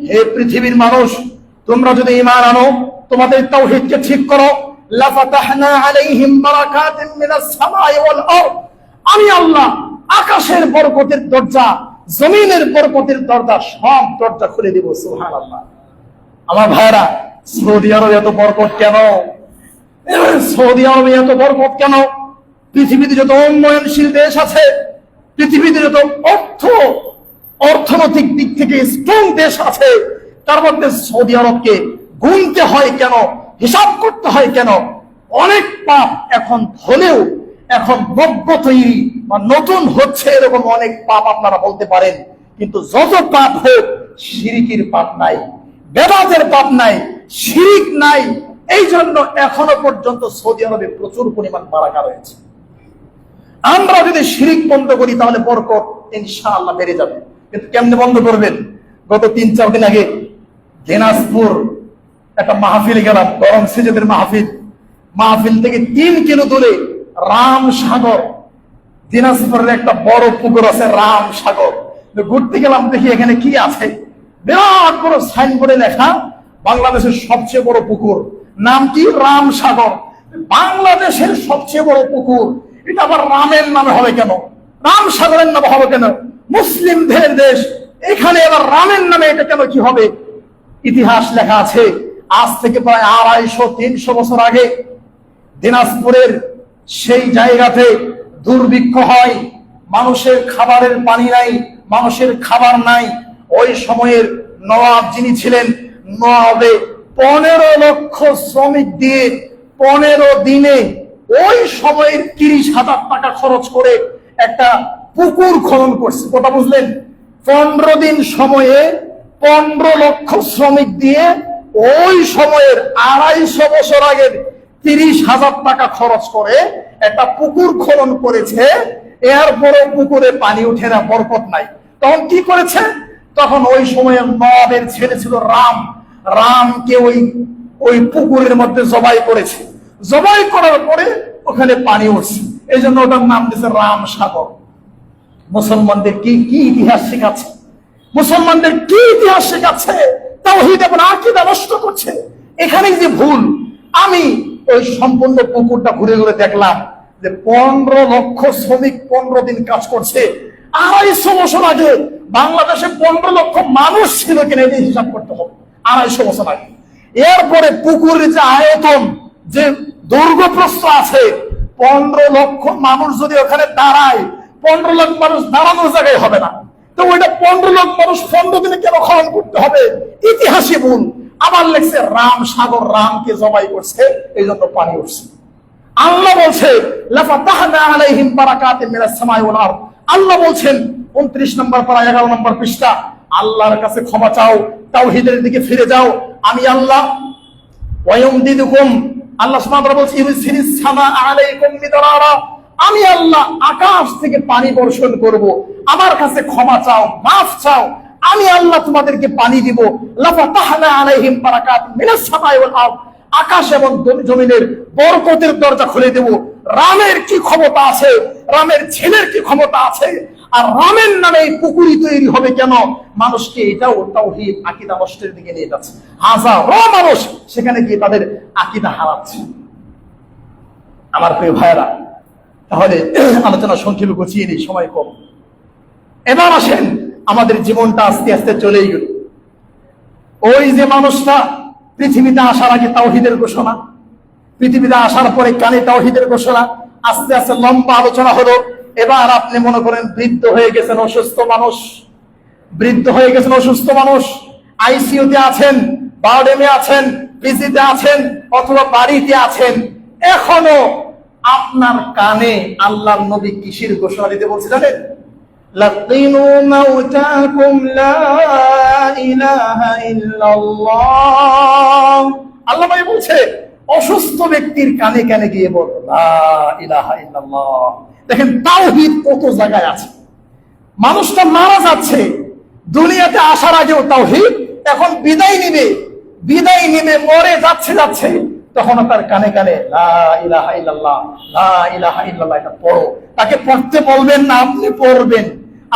হে পৃথিবীর মানুষ, তোমরা যদি ঈমান আনো, তোমাদের তাওহীদকে ঠিক করো, লাফাতাহনা আলাইহিম বারাকাতিন মিনাস সামাই ওয়াল আরদ, আমি আল্লাহ আকাশের বরকতের দরজা, জমিনের বরকতের দরজা, সব দরজা খুলে দিব। সুবহানাল্লাহ। আমার ভাইরা, সৌদি আরবে এত বরকত কেন? সৌদি আরবে এত বরকত কেন? পৃথিবীতে যত উন্নয়নশীল দেশ আছে, পৃথিবীতে যত অর্থনৈতিক দিক থেকে স্ট্রং দেশ আছে, তার মধ্যে সৌদি আরবকে গুনতে হয় কেন, হিসাব করতে হয় কেন? অনেক পাপ এখন হলেও এখন নব্য তৈরি বা নতুন হচ্ছে, এরকম অনেক পাপ আপনারা বলতে পারেন, কিন্তু যত পাপ হোক শিরিকের পাপ নাই, বেদাতের পাপ নাই, শিরিক নাই। এই জন্য এখনো পর্যন্ত সৌদি আরবে প্রচুর পরিমাণ বারাকা রয়েছে। আমরা যদি শিরিক বন্ধ করি তাহলে বরকত ইনশাআল্লাহ বেড়ে যাবে। কিন্তু কেমনে বন্ধ করবেন? গত 3-4 দিন আগে দিনাজপুর একটা মাহফিলে গেলাম, গরম সিজনের মাহফিল থেকে 3 কিলো দূরে রামসাগর, দিনাজপুরের একটা বড় পুকুর আছে রামসাগর। ঘুরতে গেলাম, দেখি এখানে কি আছে, বিরাট বড় সাইনবোর্ডে লেখা বাংলাদেশের সবচেয়ে বড় পুকুর, নাম কি? রামসাগর। বাংলাদেশের সবচেয়ে বড় পুকুর, এটা আবার রামের নামে হবে কেন? রামসাগরের নামে হবে কেন? মুসলিমদের দেশ, এখানে আবার রামের নামে এটা কেন, কি হবে? ইতিহাস লেখা আছে আজ থেকে প্রায় 250-300 বছর আগে দিনাজপুরের সেই জায়গাতে দুর্ভিক্ষ হয়, মানুষের খাবারের পানি নাই, মানুষের খাবার নাই। ওই সময়ের নবাব যিনি ছিলেন, নবাবে 15 লক্ষ শ্রমিক দিয়ে 15 দিনে ওই সময়ের 30,000 টাকা খরচ করে একটা পুকুর খনন করছে। কথা বুঝলেন? 15 দিন সময়ে 15 লক্ষ শ্রমিক দিয়ে ওই সময়ের 250 বছর আগের 30,000 টাকা খরচ করে একটা পুকুর খনন করেছে। এরপরও পুকুরে পানি উঠে না, বরকত নাই। তখন কি করেছে? তখন ওই সময়ের নবাবের ছেলে ছিল রামকে ওই পুকুরের মধ্যে জবাই করেছে। জবাই করার পরে ওখানে পানি উঠছে, এই জন্য ওটার নাম দিয়েছে রামসাগর। মুসলমানদের কি ইতিহাস শেখাচ্ছে? মুসলমানদের কি ইতিহাস শেখাচ্ছে? তাওহীদ এবং আকীদা নষ্ট করছে। এখানেই যে ভুল। আমি ওই সম্পূর্ণ পুকুরটা ঘুরে ঘুরে দেখলাম যে 15 লক্ষ শ্রমিক 15 দিন কাজ করছে। 250 বছর আগে বাংলাদেশে 15 লক্ষ মানুষ ছিল কিনা এই হিসাব করতে হবে, 250 বছর আগে। এরপরে পুকুরের যে আয়তন, যে দৈর্ঘ্য প্রস্থ আছে, 15 লক্ষ মানুষ যদি ওখানে দাঁড়ায়, 15 লক্ষ মানুষ দাঁড়ানোর জায়গায় হবে না। তো ওইটা 15 লক্ষ মানুষ 15 দিনে কেন খনন করতে হবে? ইতিহাসে ভুল। আবার লেখছে রামসাগর, রামকে জবাই করছে, এই জন্য পানি উঠছে। আল্লাহ বলছে লাফাতাহনা আলাইহিম বারাকাতিন মিনাস সামাই ওয়াল আরদ। আল্লাহ বলছেন 29 নম্বর পারা 11 নম্বর পৃষ্ঠা, আল্লাহর কাছে ক্ষমা চাও, তাওহীদের দিকে ফিরে যাও। আমি আল্লাহ ওয়ায়ুমদিদুকুম, আল্লাহ সুবহানাহু ওয়া তাআলা বলছেন ইউরসিলিস সামাআ আলাইকুম মিদরারা, আমি আল্লাহ আকাশ থেকে পানি বর্ষণ করব। আমার কাছে ক্ষমা চাও, মাফ চাও, আমি আল্লাহ তোমাদেরকে পানি দিব। লাফাতাহনা আলাইহিম বারাকাত মিনাস সামাই ওয়াল আরদ, আকাশ এবং জমিনের বরকতের দরজা খুলে দেব। রামের কি ক্ষমতা আছে, রামের ছেলের কি ক্ষমতা আছে, আর রামের নামে এই পুকুরি তৈরি হবে কেন? মানুষকে এটাও তাওহীদ আকীদা নষ্টের দিকে নিয়ে যাচ্ছে। হাজারো মানুষ সেখানে গিয়ে তাদের আকীদা হারাচ্ছে। আমার প্রিয় ভাইরা, তাহলে আলোচনা সংক্ষেপে গুছিয়ে নিই, সময় কম। এবার আসেন, আমাদের জীবনটা আস্তে আস্তে চলেই গেল। ওই যে মানুষটা পৃথিবীতে আসার আগে তাওহীদের ঘোষণা, পৃথিবীতে আসার পরে কানে তাওহীদের ঘোষণা, আস্তে আস্তে লম্বা আলোচনা হলো। এবার আপনি মনে করেন বৃদ্ধ হয়ে গেছেন, অসুস্থ মানুষ, বৃদ্ধ হয়ে গেছেন, অসুস্থ মানুষ, আইসিইউতে আছেন, বারডেমে আছেন, পিজিতে আছেন, অথবা বাড়িতে আছেন। এখনো আপনার কানে আল্লাহর নবী কিসের ঘোষণা দিতে বলছে জানেন? লাকিনু মাউতাকুম লা ইলাহা ইল্লাল্লাহ। আল্লাহ ভাই বলছে অসুস্থ ব্যক্তির কানে কানে গিয়ে বল লা ইলাহা ইল্লাল্লাহ। দেখেন তাওহীদ কত জায়গায় আছে। মানুষটা মারা যাচ্ছে, দুনিয়াতে আসার আগেও তাওহীদ, এখন বিদায় নিবে মরে যাচ্ছে, তখন তার কানে কানে লা ইলাহা ইল্লাল্লাহ, লা ইলাহা ইল্লাল্লাহ, এটা পড়ো। তাকে পড়তে বলবেন না, আপনি পড়বেন,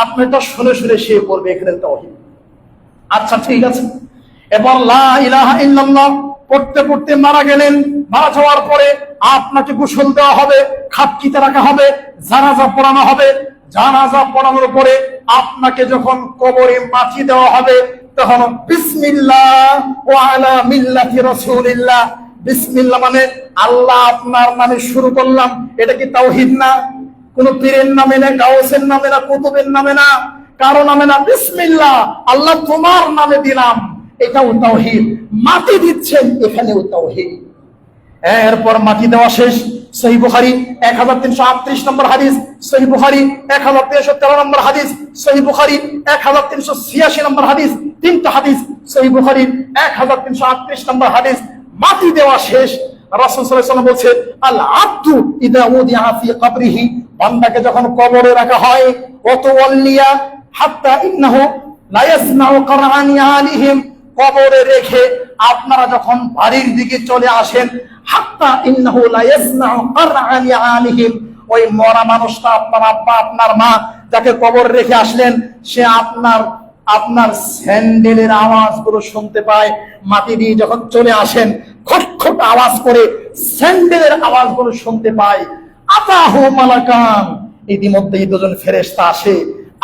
আপনি তো শুনে শুনে সে পড়বে, এখানে তাওহীদ। আচ্ছা ঠিক আছে, এবার লা ইলাহা ইল্লাল্লাহ পড়তে পড়তে মারা গেলেন। মারা যাওয়ার পরে আপনাকে গোসল দেওয়া হবে, খাপকিতে রাখা হবে, জানাজা পড়ানো হবে। জানাজা পড়ানোর পরে আপনাকে যখন কবরে মাটি দেওয়া হবে, তখন বিসমিল্লাহ ওয়া আলা মিল্লাতি রাসূলিল্লাহ, বিসমিল্লাহ মানে আল্লাহ আপনার নামে শুরু করলাম। এটা কি তাওহীদ না? কোন পীরের নামে না, গাউসের নামে না, কুতুবের নামে না, কারো নামে না, বিসমিল্লাহ আল্লাহ তোমার নামে দিলাম, এটাও তাওহীদ। মাটি দিচ্ছেন, এখানেও তাওহীদ। এরপর মাটি দেওয়া শেষ। সহিহ বুখারী 1338 নম্বর হাদিস, সহিহ বুখারী 1313 নম্বর হাদিস, সহিহ বুখারী 1386 নম্বর হাদিস, তিনটা হাদিস, সহিহ বুখারী 1338 নম্বর হাদিস। মাটি দেওয়া শেষ। রাসূল সাল্লাল্লাহু আলাইহি ওয়াসাল্লাম বলছে আল আব্দু ইদা উদিআ ফি কবরিহি, বান্দাকে যখন কবরে রাখা হয়, ওয়াতাওয়াল্লিয়া হাত্তা ইন্নাহু লা ইয়াসমাউ কারআনি আলিহিম, কবরে রেখে আপনারা যখন বাড়ির দিকে চলে আসেন, হাত্তা ইন্নাহু লা ইয়াসমাউ কারআনি আলিহিম, ওই মরা মানুষটা, আপনার আব্বা, আপনার মা, যাকে কবর রেখে আসলেন, সে আপনার স্যান্ডেলের আওয়াজগুলো শুনতে পায়। মাটি দিয়ে যখন চলে আসেন, খটখট আওয়াজ করে স্যান্ডেলের আওয়াজগুলো শুনতে পায়। আতাহু মালাকান, ইতিমধ্যেই দুজন ফেরেশতা আসে,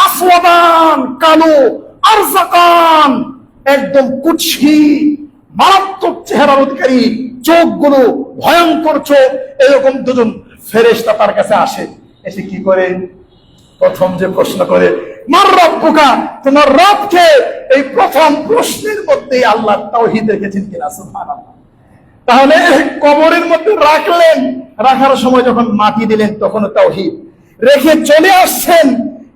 আসওয়াদান, কালো, আরজাকান, একদম কুৎসি মারাত্মক চেহারার অধিকারী, চোখগুলো ভয়ঙ্কর চোখ, এরকম দুজন ফেরেশতা তার কাছে আসে। এসে কি করে? প্রথম যে প্রশ্ন করে, মার রব্বুকা, তোমার রব কে? এই প্রথম প্রশ্নের মধ্যে আল্লাহ তাওহীদ রেখেছেন কিনা? সুবহানাল্লাহ। তাহলে কবরের মধ্যে রাখলেন, রাখার সময় যখন মাটি দিলেন তখন তাওহীদ, রেখে চলে আসছেন।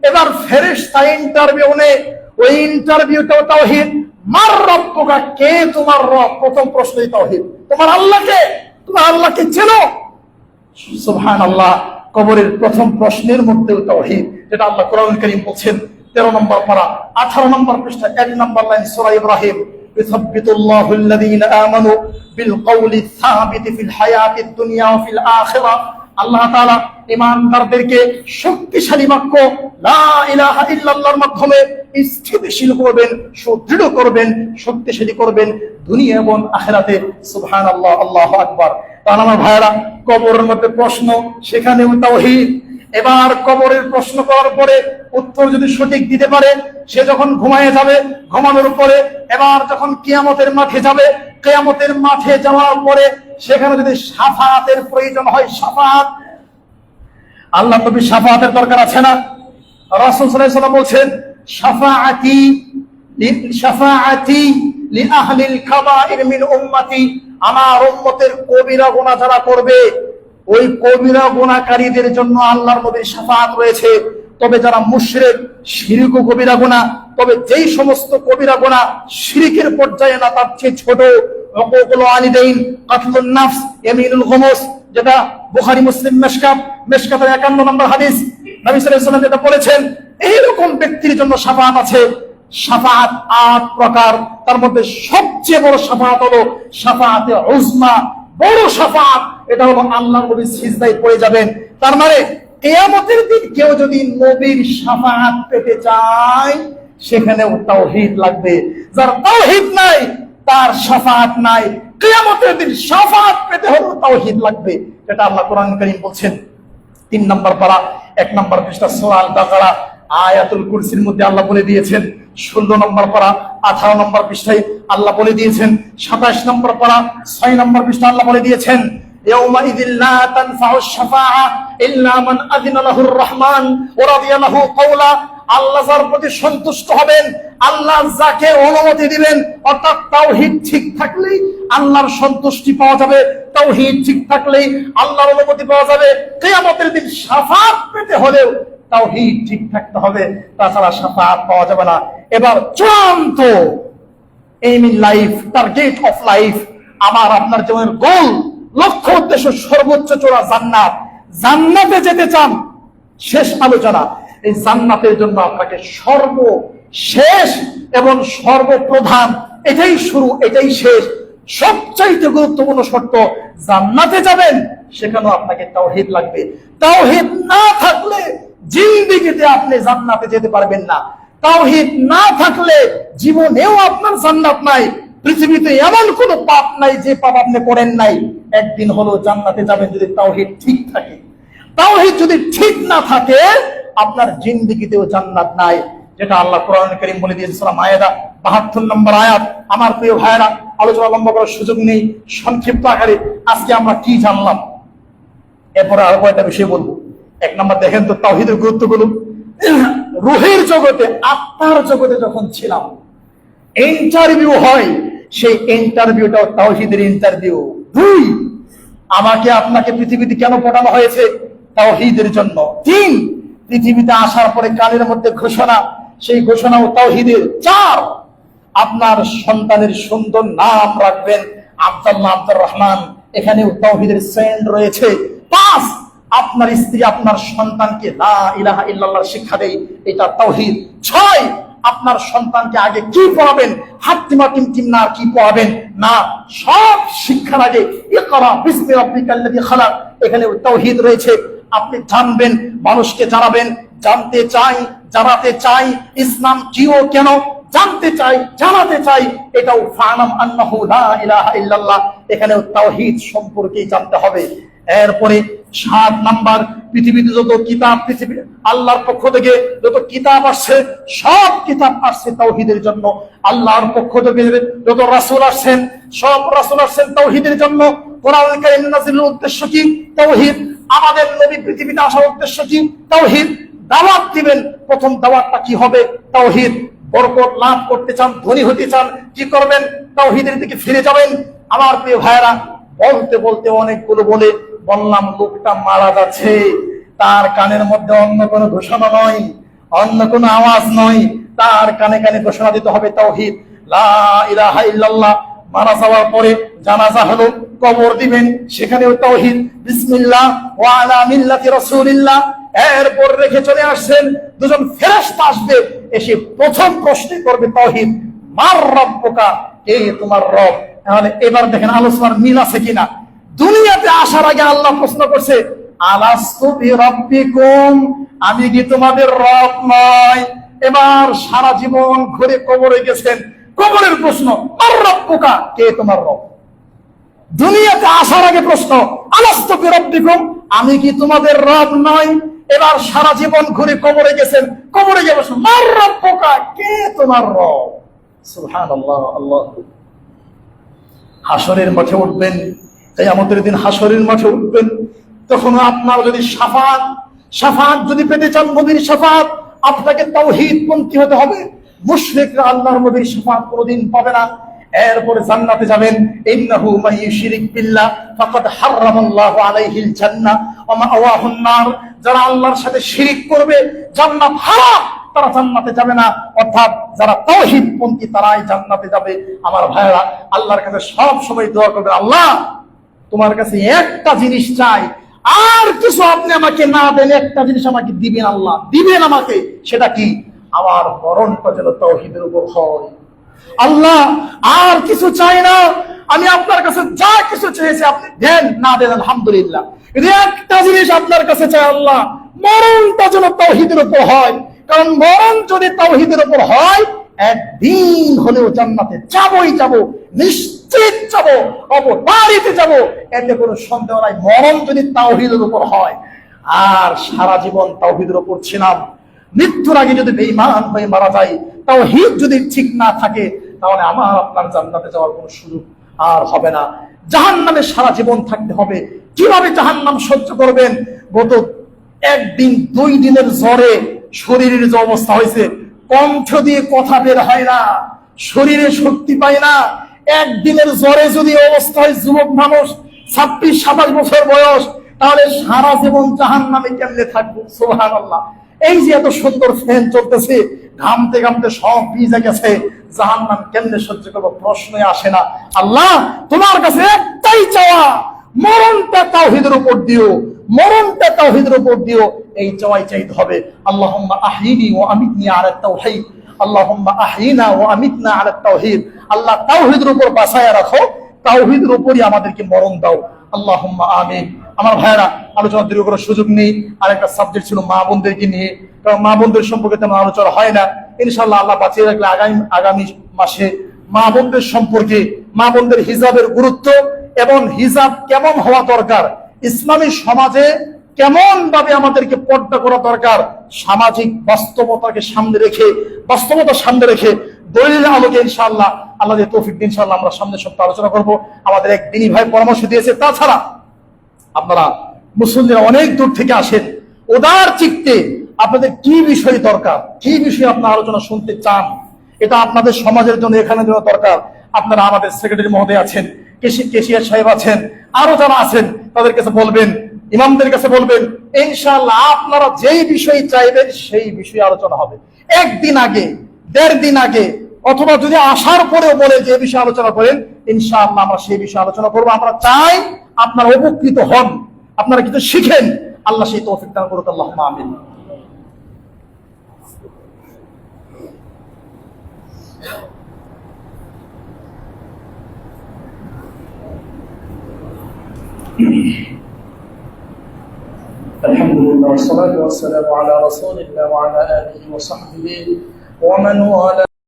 এবার ফেরেশতা ইন্টারভিউ নেয়, ওই ইন্টারভিউটাও তাওহীদ। মার রব্বুকা, কে তোমার রব? প্রথম প্রশ্নই তাওহীদ। তোমার আল্লাহকে, তোমার আল্লাহকে চেনো? সুবহানাল্লাহ। কবরের প্রথম প্রশ্নের মধ্যেও তাওহীদ, যেটা আল্লাহ কোরআনুল কারীম বলছেন 13 নম্বর পারা 18 নম্বর পৃষ্ঠা 1 নম্বর লাইন সূরা ইব্রাহিম, ইউসাব্বিতুল্লাহু আল্লাযীনা আমানু বিল কওলি সাবিতি ফিল হায়াতিদ দুনিয়া ওয়া ফিল আখিরাহ। আল্লাহ তাআলা ঈমানদারদেরকে শক্তিশালী বাক্য লা ইলাহা ইল্লাল্লাহর মাধ্যমে স্থিতিশীল করবেন, সুদৃঢ় করবেন, শক্তিশালী করবেন দুনিয়া এবং আখিরাতে। সুবহানাল্লাহ, আল্লাহু আকবার। তাহলে আমার ভাইরা, কবরের মধ্যে প্রশ্ন, সেখানেও তাওহীদ। এবার কবরের প্রশ্ন করার পরে উত্তর যদি সঠিক দিতে পারে, সে যখন ঘুমায় যাবে, ঘুমানোর পরে এবার যখন কিয়ামতের মাঠে যাবে, কিয়ামতের মাঠে যাওয়ার পরে সেখানে যদি শাফাআতের প্রয়োজন হয়, শাফাআত, আল্লাহ নবী শাফাআতের দরকার আছে না? রাসূল সাল্লাল্লাহু আলাইহি ওয়াসাল্লাম বলছেন শাফাআতি লি আহলিল কাবাইর মিন উম্মতি, আমার উম্মতের কবিরা গুনাহ যারা করবে, ওই কবিরা গুনাহকারীদের জন্য আল্লাহর নবীর শাফাআত রয়েছে। তবে যারা মুশরিক, শিরক ও কবিরা গুনাহ তবে যেই সমস্ত কবিরা গুনাহ শিরকের পর্যায়ে না, তার চেয়ে ছোট, উকুকুল ওয়ালিদাইন, কাতলুন নাফস, ইয়ামিনুল গুমুস, যেটা বুখারী মুসলিম মেশকাতের 51 নম্বর হাদিস, নবী সাল্লাল্লাহু আলাইহি ওয়াসাল্লাম যেটা বলেছেন, এইরকম ব্যক্তির জন্য শাফাআত আছে। শাফাআত 8 প্রকার, তার মধ্যে সবচেয়ে বড় শাফাআত হলো শাফাআতে উজমা, বড় শাফাআত। এটা হলো আল্লাহর নবী সিজদায় পড়ে যাবেন। তার মানে কিয়ামতের দিন কেউ যদি নবীর শাফাআত পেতে চায়, সেখানেও তাওহীদ লাগবে। যার তাওহীদ নাই, তার শাফাআত নাই। কিয়ামতের দিন শাফাআত পেতে হলে তাওহীদ লাগবে, যেটা আল্লাহ কোরআন কারীম বলছেন। 3 নম্বর পারা 1 নম্বর পৃষ্ঠা সূরা আল বাকারা আয়াতুল কুরসির মধ্যে আল্লাহ বলে দিয়েছেন। 16 নম্বর পারা 18 নম্বর পৃষ্ঠায় আল্লাহ বলে দিয়েছেন। 27 নম্বর পারা 6 নম্বর পৃষ্ঠা আল্লাহ বলে দিয়েছেন, ইয়াউমাইযিল লা তানফাউ শাফাআ ইল্লা মান আযিনা লাহুর রহমান ওয়া রাদিয়া লাহু কাওলা। আল্লাহ যার প্রতি সন্তুষ্ট হবেন, আল্লাহ যাকে অনুমতি দিবেন, অর্থাৎ তাওহীদ ঠিক থাকলেই আল্লাহর সন্তুষ্টি পাওয়া যাবে, তাওহীদ ঠিক থাকলেই আল্লাহর অনুমতি পাওয়া যাবে। কিয়ামতের দিন শাফাআত পেতে হলেও তাওহীদ ঠিক থাকতে হবে, তাছাড়া শাফাআত পাওয়া যাবে না। এবার চূড়ান্ত aim in life, target of life, আমার আপনার জীবনের গোল, লক্ষ্য, উদ্দেশ্য, সর্বোচ্চ চূড়া জান্নাত। জান্নাতে যেতে চান, শেষ আলোচনা। এই জান্নাতের জন্য আপনাকে সর্বশেষ এবং সর্বপ্রধান, এটাই শুরু এটাই শেষ, সবচাইতে গুরুত্বপূর্ণ শর্ত, জান্নাতে যাবেন সেখানেও আপনাকে তাওহীদ লাগবে। তাওহীদ না থাকলে জিন্দেগিতে আপনি জান্নাতে যেতে পারবেন না। তাওহীদ না থাকলে জীবনেও আপনার জান্নাত নাই। পৃথিবীতে এমন কোন পাপ নাই যে পাপ আপনি করেন নাই, একদিন হলো জান্নাতে যাবেন যদি তাওহীদ ঠিক থাকে। তাওহীদ যদি ঠিক না থাকে, আপনার জিন্দেগিতেও জান্নাত নাই, যেটা আল্লাহ কোরআনে কারীম বলে দিয়েছেন। সূরা মায়েদা 72 নম্বর আয়াত। আমার প্রিয় ভাইরা, আলোচনা লম্বা করার সুযোগ নেই, সংক্ষিপ্ত আকারে আজকে আমরা কি জানলাম, এরপরে আরো কয়েকটা বিষয় বলবো। 1 নম্বর দেখেন তো তাওহীদের গুরুত্বগুলো। রূহের জগতে, আত্মার জগতে যখন ছিলাম, ইন্টারভিউ হয়, সেই ইন্টারভিউটাও তাওহীদের ইন্টারভিউ। 2, আমাকে আপনাকে পৃথিবীতে কেন পাঠানো হয়েছে? তাওহীদের জন্য। 3, পৃথিবীতে আসার পরে কানের মধ্যে ঘোষণা, সেই ঘোষণাও তাওহীদের। 4, আপনার সন্তানের সুন্দর নাম রাখবেন আব্দুল্লাহ, আব্দুর রহমান, এখানেও তাওহীদের সেন্ড রয়েছে। 5, আপনার স্ত্রী আপনার সন্তানকে লা ইলাহা ইল্লাল্লাহ শিক্ষা দেয়, এটা তাওহীদ। 6, আপনার সন্তানকে আগে কি পড়াবেন, হাত্তিমা টিমটিম না কি পড়াবেন না, সব শিক্ষার আগে ইকরা বিসমি রাব্বিকাল্লাযী খালাক, এখানে তাওহীদ রয়েছে। আপনি জানবেন, মানুষকে জানাবেন, জানতে চাই, জানাতে চাই ইসলাম কি ও কেন, জানতে চাই, জানাতে চাই, এটাও ফানাম আন্নাহু লা ইলাহা ইল্লাল্লাহ, এখানেও তাওহীদ সম্পর্কে জানতে হবে। এরপরে 7 নাম্বার, পৃথিবীতে যত কিতাব, পৃথিবী আল্লাহর পক্ষ থেকে যত কিতাব আসছে, সব কিতাব আসছে তাওহীদের জন্য। আল্লাহর পক্ষ থেকে যত রাসূল আসছেন, সব রাসূল আসছেন তাওহীদের জন্য। কোরআন কারীম নাযিলের উদ্দেশ্য কি? তাওহীদ। আমাদের নবী পৃথিবীতে আসার উদ্দেশ্য কি? তাওহীদ। দাওয়াত দিবেন, প্রথম দাওয়াতটা কি হবে? তাওহীদ। বরকত লাভ করতে চান, ধনী হতে চান, কি করবেন? তাওহীদের দিকে ফিরে যাবেন। আমার প্রিয় ভাইয়েরা, বলতে বলতে অনেকগুলো বললাম, লোকটা মারা যাচ্ছে, তার কানের মধ্যে অন্য কোনো ঘোষণা নয়, অন্য কোনো আওয়াজ নয়, তার কানে কানে ঘোষণা দিতে হবে তাওহীদ, লা ইলাহা ইল্লাল্লাহ। মারা যাওয়ার পরে জানাজা হলো, কবর দিবেন, সেখানেও তাওহীদ, বিসমিল্লাহ ওয়া আলা মিল্লাতি রাসূলিল্লাহ। এরপর রেখে চলে আসছেন, দুজন ফেরেশতা আসবে, এসে প্রথম প্রশ্ন করবে তাওহীদ, মার রাব্বুকা, কে তোমার রব। তাহলে এবার দেখেন আলোচনার মিল আছে কিনা। দুনিয়াতে আসার আগে আল্লাহ প্রশ্ন করছে, আলাস্তু বিরাব্বিকুম, আমি কি তোমাদের রব নয়? এবার সারা জীবন ঘুরে কবরে গেছেন, কবরের প্রশ্ন, মার রাব্বুকা, কে তোমার রব। দুনিয়াতে আসার আগে প্রশ্ন, আলাস্তু বিরাব্বিকুম, আমি কি তোমাদের রব নয়? এবার সারা জীবন ঘুরে কবরে গেছেন, কবরে গিয়ে প্রশ্ন, মার রাব্বুকা, কে তোমার রব। সুবহানাল্লাহ। আল্লাহ হাসরের মাঠে উঠবেন, কিয়ামতের দিন হাসরের মাঠে উঠবেন, তখন আপনার যদি শাফাআত যদি পেতে চান, নবীর শাফাআত, আপনাকে তাওহীদ পন্থী হতে হবে। মুশরিকরা আল্লাহর নবীর শাফাআত কোনোদিন পাবে না। এরপরে জান্নাতে যাবেন, ইন্নাহু মান ইউশরিক বিল্লাহ ফাকাদ হারামাল্লাহু আলাইহিল জান্নাহ ওয়া মাওয়াহুন নার, যারা আল্লাহর সাথে শিরিক করবে জান্নাত হারাম, তারা জান্নাতে যাবে না, অর্থাৎ যারা তাওহীদপন্থী তারাই জান্নাতে যাবে। আমার ভাইরা, আল্লাহর কাছে সব সময় দোয়া করবে, আল্লাহ তোমার কাছে একটা জিনিস চাই, আর কিছু আপনি আমাকে না দেন, একটা জিনিস আমাকে দিবেন, আল্লাহ দিবেন আমাকে। সেটা কি? আমার মরণটা যেন তাওহীদের উপর হয়। আল্লাহ আর কিছু চাই না, আমি আপনার কাছে যা কিছু চেয়েছি আপনি দেন, না দেন আলহামদুলিল্লাহ। কিন্তু একটা জিনিস আপনার কাছে চাই, আল্লাহ মরণটা যেন তাওহীদের উপর হয়। কারণ মরণ যদি তাওহীদের উপর হয়, একদিন হলেও জান্নাতে যাবই যাব, নিশ্চিত যাব, অবধারিত যাব, এতে কোনো সন্দেহ নাই। মরণ যদি তাওহীদের উপর হয়, আর সারা জীবন তাওহীদের উপর ছিলাম, মৃত্যুর আগে যদি বেঈমান হয়ে মারা যায়, তাওহীদ যদি ঠিক না থাকে, তাহলে আমার আপনার জান্নাতে যাওয়ার কোনো সুযোগ আর হবে না। জাহান্নামে সারা জীবন থাকতে হবে। কিভাবে জাহান্নাম সহ্য করবেন? গত একদিন 2 দিনের জ্বরে শরীরের যে অবস্থা হয়েছে, কণ্ঠ দিয়ে কথা বের হয় না, শরীরে শক্তি পায় না। একদিনের জ্বরে যদি অবস্থা হয় যুবক মানুষ, 26-27 বছর বয়স, তাহলে সারা জীবন জাহান্নামে কেমনে থাকবো? সুবহানাল্লাহ। এই যে এত সুন্দর ফ্যান চলতেছে, ঘামতে ঘামতে সব ভিজে গেছে, জাহান্নাম কেমনে সহ্য করবো? প্রশ্নই আসে না। আল্লাহ তোমার কাছে একটাই চাওয়া, মরণটা তাওহীদের উপর দিও, মরণটা তাওহীদের উপর দিও, এই চাওয়াই চাইতে হবে। আল্লাহুম্মা আহইনি ওয়া আমিতনি আলা তাওহীদ, আল্লাহুম্মা আহইনা ওয়া আমিতনা আলা তাওহীদ। আল্লাহ তাওহীদের উপর বাঁচায়া রাখো, তাওহীদের উপরই আমাদেরকে মরণ দাও। আল্লাহুম্মা আমিন। আমার ভাইরা, আলোচনা দীর্ঘ করার সুযোগ নেই। আরেকটা সাবজেক্ট ছিল মা বোনদেরকে নিয়ে, কারণ মা বোনদের সম্পর্কে তেমন আলোচনা হয় না। ইনশাআল্লাহ আল্লাহ বাঁচিয়ে রাখলে আগামী মাসে মা বোনদের সম্পর্কে, মা বোনদের হিজাবের গুরুত্ব এবং হিজাব কেমন হওয়া দরকার, ইসলামী সমাজে কেমন ভাবে আমাদেরকে পর্দা করা দরকার, সামাজিক বাস্তবতাকে সামনে রেখে, বাস্তবতা সামনে রেখে দলিলের আলোকে ইনশাআল্লাহ, আল্লাহ যে তৌফিক দিন, ইনশাআল্লাহ আমরা সামনের সপ্তাহে আলোচনা করব। আমাদের এক দিনী ভাই পরামর্শ দিয়েছে। তাছাড়া আপনারা মুসলিমরা অনেক দূর থেকে আসেন, উদার চিত্তে আপনাদের কি বিষয় দরকার, কি বিষয়ে আপনারা আলোচনা শুনতে চান, এটা আপনাদের সমাজের জন্য, এখানের জন্য দরকার। আপনারা আমাদের সেক্রেটারি মহোদয় আছেন, কেশিয়ার সাহেব আছেন, আরো যারা আছেন তাদের কাছে বলবেন, ইমামদের কাছে বলবেন, ইনশাআল্লাহ আপনারা যেই বিষয় চাইবেন সেই বিষয়ে আলোচনা হবে। 1 দিন আগে, 1.5 দিন আগে, অথবা যদি আসার পরেও বলে যে বিষয়ে আলোচনা করেন, ইনশাআল্লাহ আমরা সেই বিষয়ে আলোচনা করবো। আমরা চাই আপনারা উপকৃত হন, আপনারা কিছু শিখেন। আল্লাহ সেই তৌফিক দান করুক। আল্লাহুম্মা আমিন। আলহামদুলিল্লাহ, والصلاة والسلام على رسول الله وعلى آله وصحبه ومن والاه।